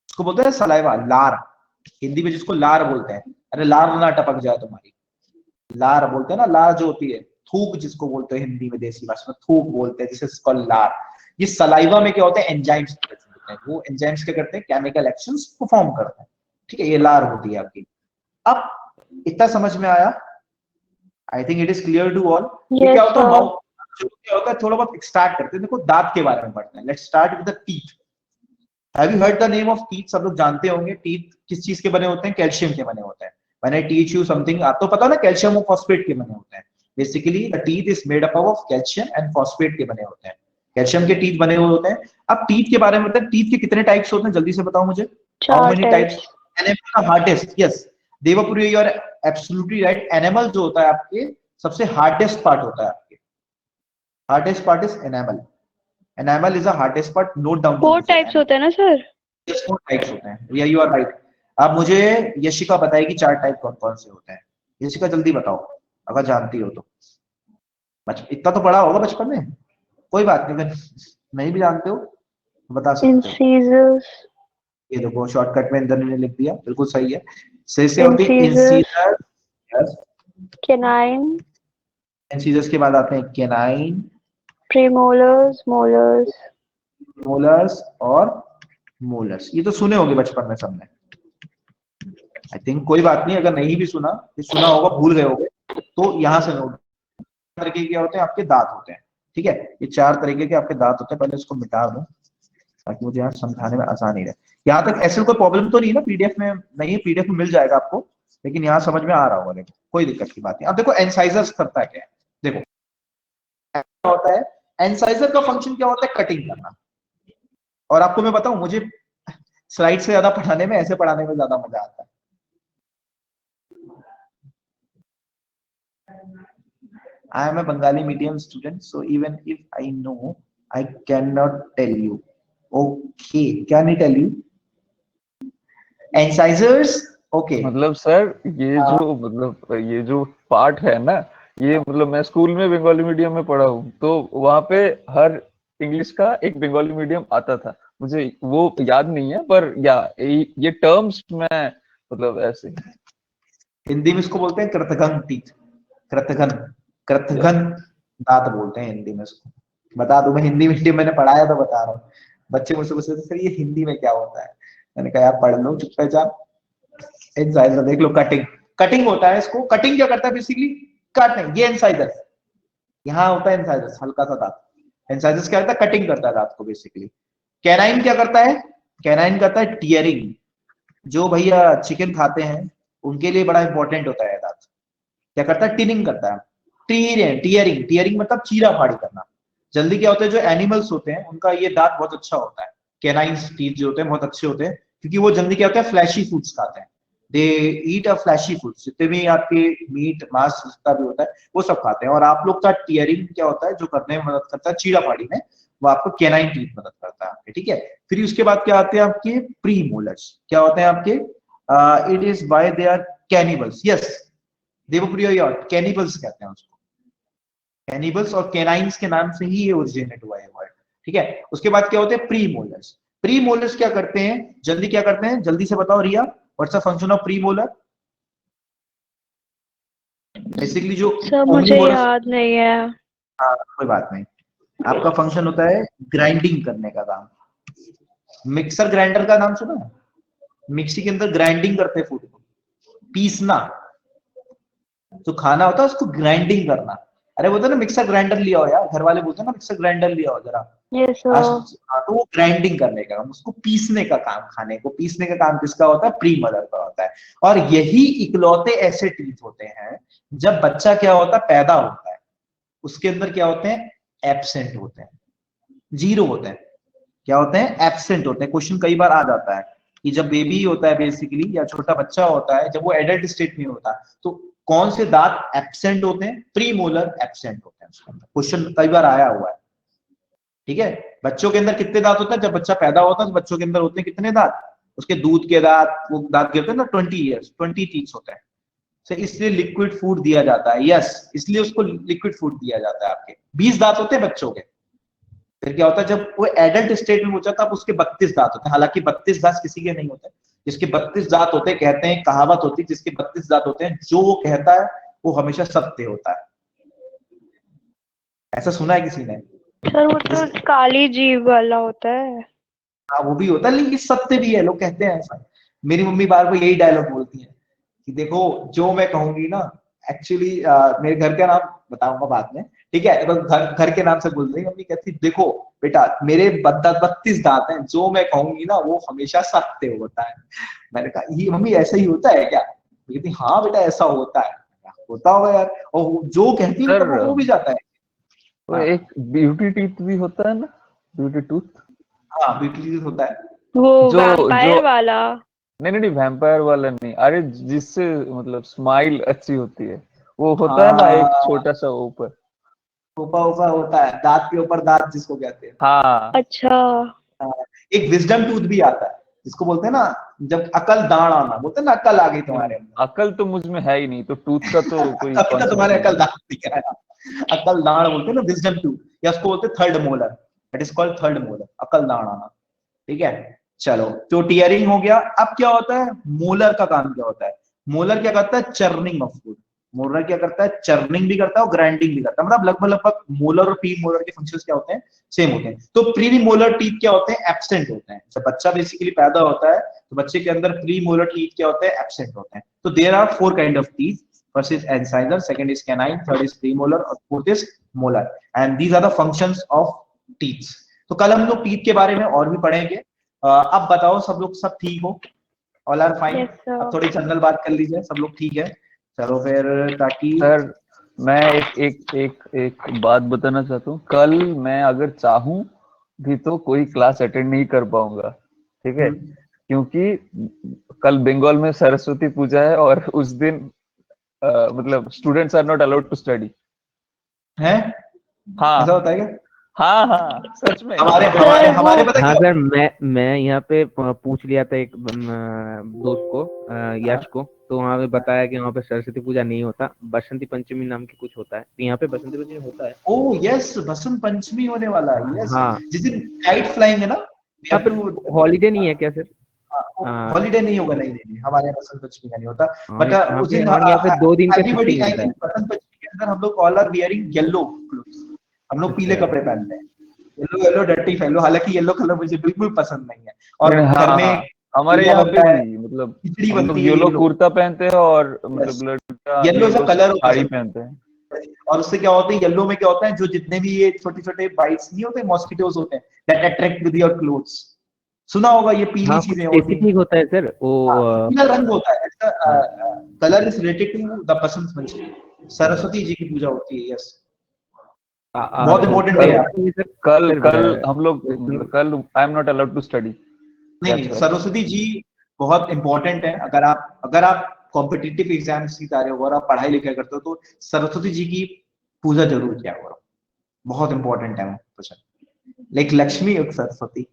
उसको बोलते हैं सलाइवा, लार, हिंदी में जिसको लार बोलते हैं। अरे लार ना टपक जाए तुम्हारी, लार बोलते हैं ना, लार जो होती है, थूक जिसको बोलते हैं हिंदी में, देसी भाषा में थूक बोलते हैं, जिसे इसको लार। ये सलाइवा में क्या होता है, एंजाइम्स होते हैं, वो एंजाइम्स क्या करते हैं, केमिकल एक्शंस परफॉर्म करते हैं, ठीक है। ये लार होती है आपकी। अब इतना समझ में आया, I think it is clear to all. ये क्या Yes, होता है, sir. माउथ क्या होता है, थोड़ा बहुत स्टार्ट करते हैं। देखो दांत के बारे में पढ़ते हैं, let's start with the teeth. Have you heard the name of teeth, सब लोग जानते होंगे टीथ किस चीज के बने होते हैं, कैल्शियम के बने होते हैं। When I teach you something, आपको पता है ना, कैल्शियम और फॉस्फेट के बने होते हैं। Basically the teeth is made up of calcium and phosphate के बने होते हैं, कैल्शियम के टीथ बने हुए होते हैं। अब टीथ के बारे में बताएं, टीथ के कितने टाइप्स होते हैं, जल्दी से बताओ मुझे, how 4 many types. types. Animal hardest, yes Devpriya, you are absolutely right. Animal जो होता है आपके सबसे हार्डेस्ट पार्ट होता है, आपके hardest part is animal, animal is a hardest part, note down. 4 types होते हैं ना सर? यस 4 टाइप्स होते हैं, या यू आर राइट। अब मुझे यशिका बताएगी 4 टाइप कौन कौन से होते हैं। यशिका जल्दी बताओ, अगर जानती हो तो। इतना तो पढ़ा होगा बचपन में, कोई बात नहीं, अगर नहीं भी जानते हो तो बता सकते हो। Incisors. ये देखो शॉर्टकट में इंद्र ने लिख दिया, बिल्कुल सही है। से होती है Incisors. Incisor, yes, Canine. Incisors के बाद आते हैं कैनाइन, Premolars. Molars. मोलर्स और मोलर्स। ये तो सुने होंगे बचपन में सबने, आई थिंक। कोई बात नहीं, अगर नहीं भी सुना, ये सुना होगा, भूल गए होगे, तो यहाँ से नोट। तरीके के होते हैं आपके दांत होते हैं, ठीक है। ये 4 तरीके के आपके दांत होते हैं। पहले इसको मिटा दूं ताकि मुझे यहाँ समझाने में आसानी रहे। यहाँ तक ऐसे कोई प्रॉब्लम तो नहीं है ना, पीडीएफ में नहीं है, पीडीएफ में मिल जाएगा आपको, लेकिन यहाँ समझ में आ रहा होगा, देखो कोई दिक्कत की बात नहीं। अब देखो एनसाइजर्स करता है क्या है, देखो क्या होता है, एनसाइजर का फंक्शन क्या होता है, कटिंग करना। और आपको मैं बताऊं, मुझे स्लाइड से ज्यादा पढ़ाने में, ऐसे पढ़ाने में ज्यादा मजा आता है। I am a Bengali medium student, so even if I know, I cannot tell you. Okay, क्या नहीं tell you? Incisors, okay. मतलब सर ये जो पार्ट है ना, ये मतलब मैं स्कूल में बंगाली मीडियम में पढ़ा हूँ, तो वहाँ पे हर इंग्लिश का एक बंगाली मीडियम आता था, मुझे वो याद नहीं है, पर ये टर्म्स में मतलब ऐसे। हिंदी में इसको बोलते हैं कृतघ्न टीथ, कृतघ्न, कृतघ्न दांत बोलते हैं हिंदी में इसको। बता दूं, मैं हिंदी मीडियम मैंने पढ़ाया तो बता रहा हूँ। बच्चे मुझसे पूछते थे सर ये हिंदी में क्या होता है, मैंने कहा यार पढ़ लो चुपचाप। इंसाइजर देख लो, कटिंग, कटिंग होता है इसको। कटिंग क्या करता है बेसिकली, काटने, ये इंसाइजर, यहाँ होता है इंसाइजर हल्का सा दांत। इंसाइजर क्या करता है, कटिंग करता है दांत को बेसिकली। कैनाइन क्या करता है, कैनाइन करता है टीयरिंग। जो भैया चिकन खाते हैं उनके लिए बड़ा इंपॉर्टेंट होता है दांत। क्या करता है, टिनिंग करता है, टीयरिंग, टीयरिंग मतलब चीरा फाड़ी करना। जल्दी क्या होता है, जो एनिमल्स होते हैं उनका ये दांत बहुत अच्छा होता है, कैनाइन्स टीथ जो होते हैं बहुत अच्छे होते हैं, क्योंकि वो जल्दी क्या होता है, फ्लैशी फूड्स खाते हैं। दे ईट अ फ्लैशी फूड्स, जितने भी आपके मीट मांस जितना भी होता है वो सब खाते हैं। और आप लोग का टीयरिंग क्या होता है, जो करने में मदद करता है चीरा फाड़ी में, वो आपको कैनाइन टीथ मदद करता है आपके, ठीक है। फिर उसके बाद क्या आते हैं आपके प्री मोलर्स, क्या होते हैं आपके, it is by they are cannibals, yes Devpriya, cannibals कहते हैं उसको, कैनिबल्स और कैनाइंस के नाम से ही ये ओरिजिनेट हुआ है वर्ड, ठीक है। उसके बाद क्या होते हैं प्री मोलर्स। प्री मोलर्स क्या करते हैं, जल्दी क्या करते हैं, जल्दी से बताओ Riya, what's the function of premolar. Basically जो सर मुझे याद नहीं है। हाँ कोई बात नहीं, आपका फंक्शन होता है ग्राइंडिंग करने का काम। मिक्सर ग्राइंडर का नाम सुना है, मिक्सी के अंदर ग्राइंडिंग करते हैं फूड को, पीसना, जो खाना होता है उसको ग्राइंडिंग करना। अरे बोलते ना मिक्सर ग्राइंडर लिया हो यार, घर वाले बोलते हैं ना मिक्सर ग्राइंडर लिया हो जरा। यस तो वो ग्राइंडिंग करने का काम, उसको पीसने का काम, खाने को पीसने का काम किसका होता है, प्री मदर का होता है। और यही इकलौते ऐसे टीथ होते हैं जब बच्चा क्या होता है, पैदा होता है, उसके अंदर क्या होते हैं, एब्सेंट होते हैं, जीरो होते हैं। क्या होते हैं, एब्सेंट होते हैं। क्वेश्चन कई बार आ जाता है कि जब बेबी होता है बेसिकली, या छोटा बच्चा होता है, जब वो एडल्ट स्टेट में होता है, तो कौन से दांत एब्सेंट होते हैं, प्री मोलर एब्सेंट होते हैं उसके अंदर। क्वेश्चन कई बार आया हुआ है, ठीक है। बच्चों के अंदर कितने दांत होते हैं, जब बच्चा पैदा होता है तो बच्चों के अंदर होते हैं कितने दांत, उसके दूध के दांत, वो दांत गिरते हैं ना, 20 ईयर्स 20 टीथ होते हैं। तो इसलिए लिक्विड फूड दिया जाता है, यस इसलिए उसको लिक्विड फूड दिया जाता है। आपके 20 दांत होते हैं बच्चों के। फिर क्या होता है, जब वो एडल्ट स्टेट में पहुंचा तब उसके 32 दांत होते हैं। हालांकि 32 दांत किसी के नहीं होते, जिसके 32 दांत होते हैं, कहते हैं कहावत होती है, जिसके 32 दांत होते हैं जो वो कहता है वो हमेशा सत्य होता है। ऐसा सुना है किसी ने? सर वो तो काली जीभ वाला होता है। हाँ वो भी होता है, लेकिन सत्य भी है, लोग कहते हैं ऐसा। मेरी मम्मी बार बार यही डायलॉग बोलती है कि देखो जो मैं कहूंगी ना, एक्चुअली मेरे घर का नाम बताऊंगा बाद में, ठीक है, तो घर के नाम से बोल रही मम्मी, कहती देखो बेटा मेरे 32 दांत हैं, जो मैं कहूंगी ना वो हमेशा सत्य होता है। मैंने कहा ये मम्मी ऐसा ही होता है क्या? कहती हाँ बेटा ऐसा होता है। होता होगा यार, और जो कहती है वो हो भी जाता है। तो एक ब्यूटी टीथ भी होता है ना, ब्यूटी टूथ। हाँ ब्यूटी होता है, वो वैम्पायर वाला। नहीं वैम्पायर वाला नहीं, अरे जिससे मतलब स्माइल अच्छी होती है, वो होता है ना एक छोटा सा ऊपर ऊपर होता है, दांत के ऊपर दांत जिसको कहते हैं। हाँ अच्छा। एक विजडम टूथ भी आता है, जिसको बोलते हैं ना, जब अकल दाढ़ आना, बोलते हैं ना अकल आ गई तुम्हारे अंदर। अकल तो मुझ में है ही नहीं, तो टूथ का तो कोई अभी तो तुम्हारे अकल दाढ़ दिख रहा है, अकल दाढ़ बोलते हैं ना विजडम टूथ, या उसको बोलते हैं third molar, that is called third molar, अकल दाढ़ आना, ठीक है। चलो तो टीयरिंग हो गया। अब क्या होता है, मोलर का काम क्या होता है, मोलर क्या करता है, चर्निंग ऑफ फूड। मोलर क्या करता है, चर्निंग भी करता है और ग्राइंडिंग भी करता है, मतलब लगभग मोलर और प्री मोलर के फंक्शंस क्या होते हैं, सेम होते हैं। तो प्री मोलर टीथ क्या होते हैं, एब्सेंट होते हैं। जब बच्चा बेसिकली पैदा होता है तो बच्चे के अंदर प्री मोलर टीथ क्या होते हैं, एब्सेंट होते हैं। तो there are 4 kind of teeth, first is incisor, second is canine, third is premolar और fourth is molar, and these are the functions of teeth. तो कल हम लोग टीथ के बारे में और भी पढ़ेंगे। अब बताओ सब लोग सब ठीक हो, ऑल आर फाइन? अब थोड़ी जनरल बात कर लीजिए, सब लोग ठीक है? चलो फिर, ताकि सर मैं एक बात बताना चाहता हूँ। कल मैं अगर चाहूँ भी तो कोई क्लास अटेंड नहीं कर पाऊंगा, ठीक है, क्योंकि कल बंगाल में सरस्वती पूजा है और उस दिन मतलब students are not allowed to study. है हाँ ऐसा होता है क्या? हाँ सच में। हमारे पता हाँ क्या? सर, मैं यहाँ पे पूछ लिया था एक दोस्त को, यश को, तो वहाँ पे बताया कि वहाँ पे सरस्वती पूजा नहीं होता, बसंती पंचमी नाम की कुछ होता है, तो यहाँ पे बसंती पंचमी होता है। ओ यस, बसंत पंचमी होने वाला है, यस। हाँ जिस दिन काइट फ्लाइंग है ना, हाँ, फिर वो हॉलीडे नहीं है क्या सर? हाँ। हॉलीडे नहीं होगा, नहीं नहीं हमारे यहाँ बसंत पंचमी का नहीं होता। बट उस दिन हमारे यहाँ पे 2 दिन का एवरीबॉडी छुट्टी आई मिलता है। थिंक बसंत पंचमी के अंदर हम लोग all are wearing yellow clothes, हम लोग पीले अच्छा। कपड़े पहनते हैं, येलो येलो डर्टी फेलो, हालांकि येलो कलर मुझे बिल्कुल पसंद नहीं है। और हाँ घर हाँ, में हमारे पूजा यहाँ पे बनता है, भी मतलब खिचड़ी हम लोग बनती है येलो येलो, कुर्ता पहनते हैं और मतलब लड़का yellow is a yellow colour of sari Basant. पहनते हैं। और उससे क्या होता है, येलो में क्या होता है, जो जितने भी ये छोटे छोटे बाइट्स नहीं होते, मॉस्किटोज होते हैं, that attract with your clothes. सुना होगा, ये पीली हाँ, कुछ चीजें होती हैं। स्पेसिफिक होता है सर वो। हाँ, पीला रंग होता है, हाँ। Colour is related to the Basant Panchami, Saraswati ji की पूजा होती है। यस, बहुत तो इंपॉर्टेंट कल है सरस्वती जी सर। कल सर कल हम लोग कल I am not allowed to study. नहीं नहीं, सरस्वती जी बहुत इंपॉर्टेंट है। अगर आप कॉम्पिटिटिव एग्जाम्स की तैयारी हो और आप पढ़ाई लिखाई करते हो तो सरस्वती जी की पूजा जरूर किया करो, बहुत इंपॉर्टेंट है पूजा। लाइक लक्ष्मी और सरस्वती,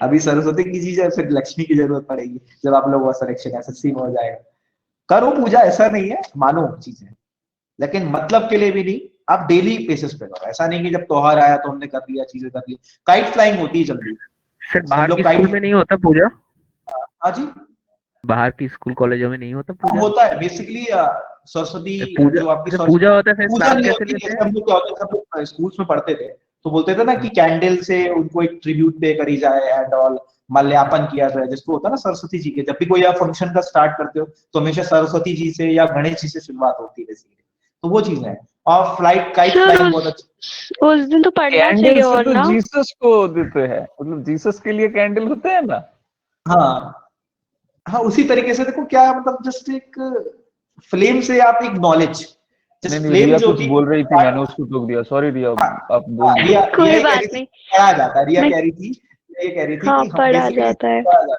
अभी सरस्वती की चीज है, फिर लक्ष्मी की जरूरत पड़ेगी जब आप लोगों का सिलेक्शन एसएससी में हो जाएगा। करो पूजा, ऐसा नहीं है, मानो चीजें, लेकिन मतलब के लिए भी नहीं। आप डेली बेसिस पे करो, ऐसा नहीं कि जब त्योहार आया तो हमने कर लिया, चीजें कर ली। काइट फ्लाइंग होती है जल्दी, सर, हम बाहर लोग की स्कूल में नहीं होता पूजा? हाँ जी, बाहर की स्कूल कॉलेजों में नहीं होता पूजा? होता है बेसिकली। सरस्वती पूजा, जो आपकी अच्छा, पूजा होता है फिर पूजा नाम नहीं कैसे होती। लेते जैसे हैं? हम लोग क्या होता है, हम लोग स्कूल्स में पढ़ते थे तो बोलते थे ना कि कैंडल से उनको एक ट्रिब्यूट पे करी जाए एंड ऑल, माल्यार्पण किया जाए, जिसको होता है ना सरस्वती जी के। जब भी कोई आप फंक्शन का स्टार्ट करते हो तो हमेशा सरस्वती जी से या गणेश जी से शुरुआत होती है बेसिकली, तो वो चीज है। और फ्लाइट काइट सर फ्लाइंग बहुत अच्छा। उस दिन तो पढ़ना कैंडल चाहिए से और तो ना। जीसस को देते हैं, मतलब जीसस के लिए कैंडल होते हैं ना। हाँ हाँ, उसी तरीके से देखो क्या मतलब, जस्ट एक फ्लेम से आप एक नॉलेज, नहीं जस्ट नहीं, फ्लेम रिया जो कुछ होती बोल रही थी, मैंने है। उसको टोक दिया, सॉरी रिया, हाँ, आप बोल दो। रिया रिया कोई ये कह बात रही थी नहीं। पढ़ा जाता है, रिया मैं कह रही थी, ये कह रही थी हाँ, कि हम पढ़ा बेसिकली जाता है। पढ़ा जाता है।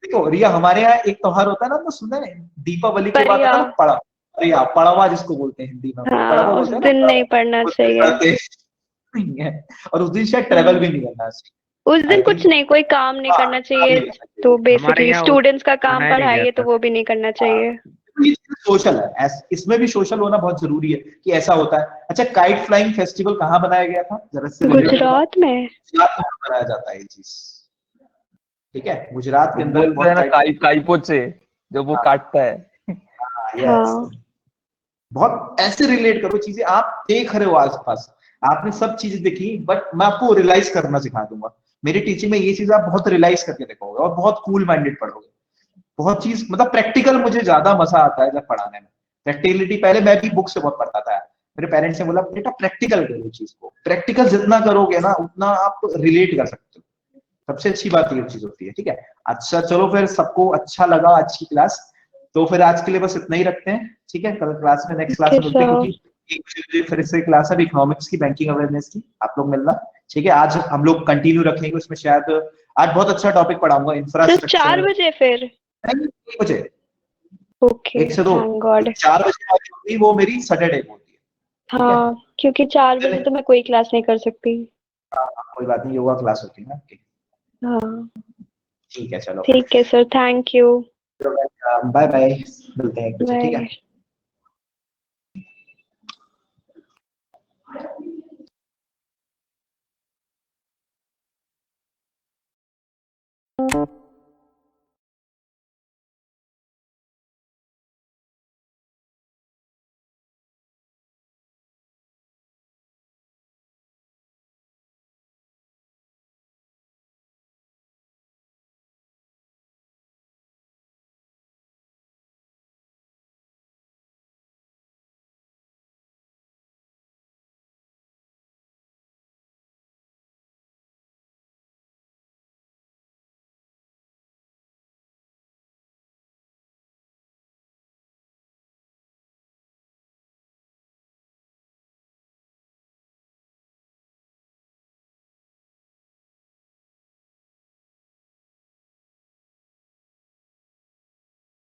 देखो रिया, हमारे यहाँ एक त्योहार होता है ना, आपने सुना है, दीपावली के बाद आता परिया। है ना पड़वा, रिया पड़वा जिसको बोलते हैं हिंदी में हम लोग, हाँ, पड़वा उस बोलते हैं ना, दिन पड़वा, नहीं पढ़ना उस दिन चाहिए। पढ़ते नहीं है। और उस दिन शायद ट्रेवल हाँ, भी नहीं करना चाहिए, उस आई दिन कुछ थिंक। नहीं, कोई काम नहीं हाँ, करना काम चाहिए। नहीं करना चाहिए। तो हमारे बेसिकली यहाँ स्टूडेंट्स का काम मनाया नहीं पढ़ाई है तो जाता। वो भी नहीं करना चाहिए। ये सोशल है, इसमें भी सोशल होना बहुत जरूरी है कि ऐसा होता है। अच्छा, काइट फ्लाइंग फेस्टिवल कहाँ बनाया गया था, जरा से रिलेटेड बताओ। गुजरात में। गुजरात में बनाया जाता है ये चीज, ठीक है, गुजरात के वो अंदर बोलते हैं बहुत ना काइट। काईपोचे, जब वो काटता है। यस, हाँ, बहुत ऐसे रिलेट करो चीजें, आप देख रहे हो आसपास, आपने सब चीजें देखी, बट मैं आपको रियलाइज करना सिखा दूंगा। मेरी टीचिंग में ये चीज आप बहुत रियलाइज करके देखोगे और बहुत कूल माइंडेड पढ़ोगे। बहुत चीज मतलब प्रैक्टिकल, मुझे ज्यादा मजा आता है जब पढ़ाने में। प्रैक्टिकलिटी पहले मैं भी बुक से बहुत पढ़ता था, मेरे पेरेंट्स ने बोला बेटा प्रैक्टिकल करो चीज को, प्रैक्टिकल जितना करोगे ना उतना आप रिलेट कर सकते हो। सबसे अच्छी बात ये चीज होती है, ठीक है। अच्छा चलो, फिर सबको अच्छा लगा आज की क्लास, तो फिर आज के लिए बस इतना ही रखते हैं, ठीक है। कल क्लास में, नेक्स्ट क्लास ओके में मिलते हैं, सर। क्योंकि 1 बजे फिर से क्लास है इकोनॉमिक्स की, बैंकिंग अवेयरनेस की, आप लोग मिलना, ठीक है। आज हम लोग कंटिन्यू रखेंगे उसमें, शायद आज बहुत अच्छा टॉपिक पढ़ाऊंगा, सर इंफ्रास्ट्रक्चर। 4 बजे फिर? 1 बजे, ओके, 1 से 2, थैंक गॉड। 4 बजे वाली होती, वो मेरी सैटरडे को होती है, ठीक है। हाँ, क्योंकि 4 बजे तो मैं कोई क्लास नहीं कर सकती। कोई बात नहीं, योगा क्लास होती है ना, हाँ, ठीक है, चलो ठीक है sir, thank you. Bye bye, मिलते हैं 1 बजे, ठीक है। बाय।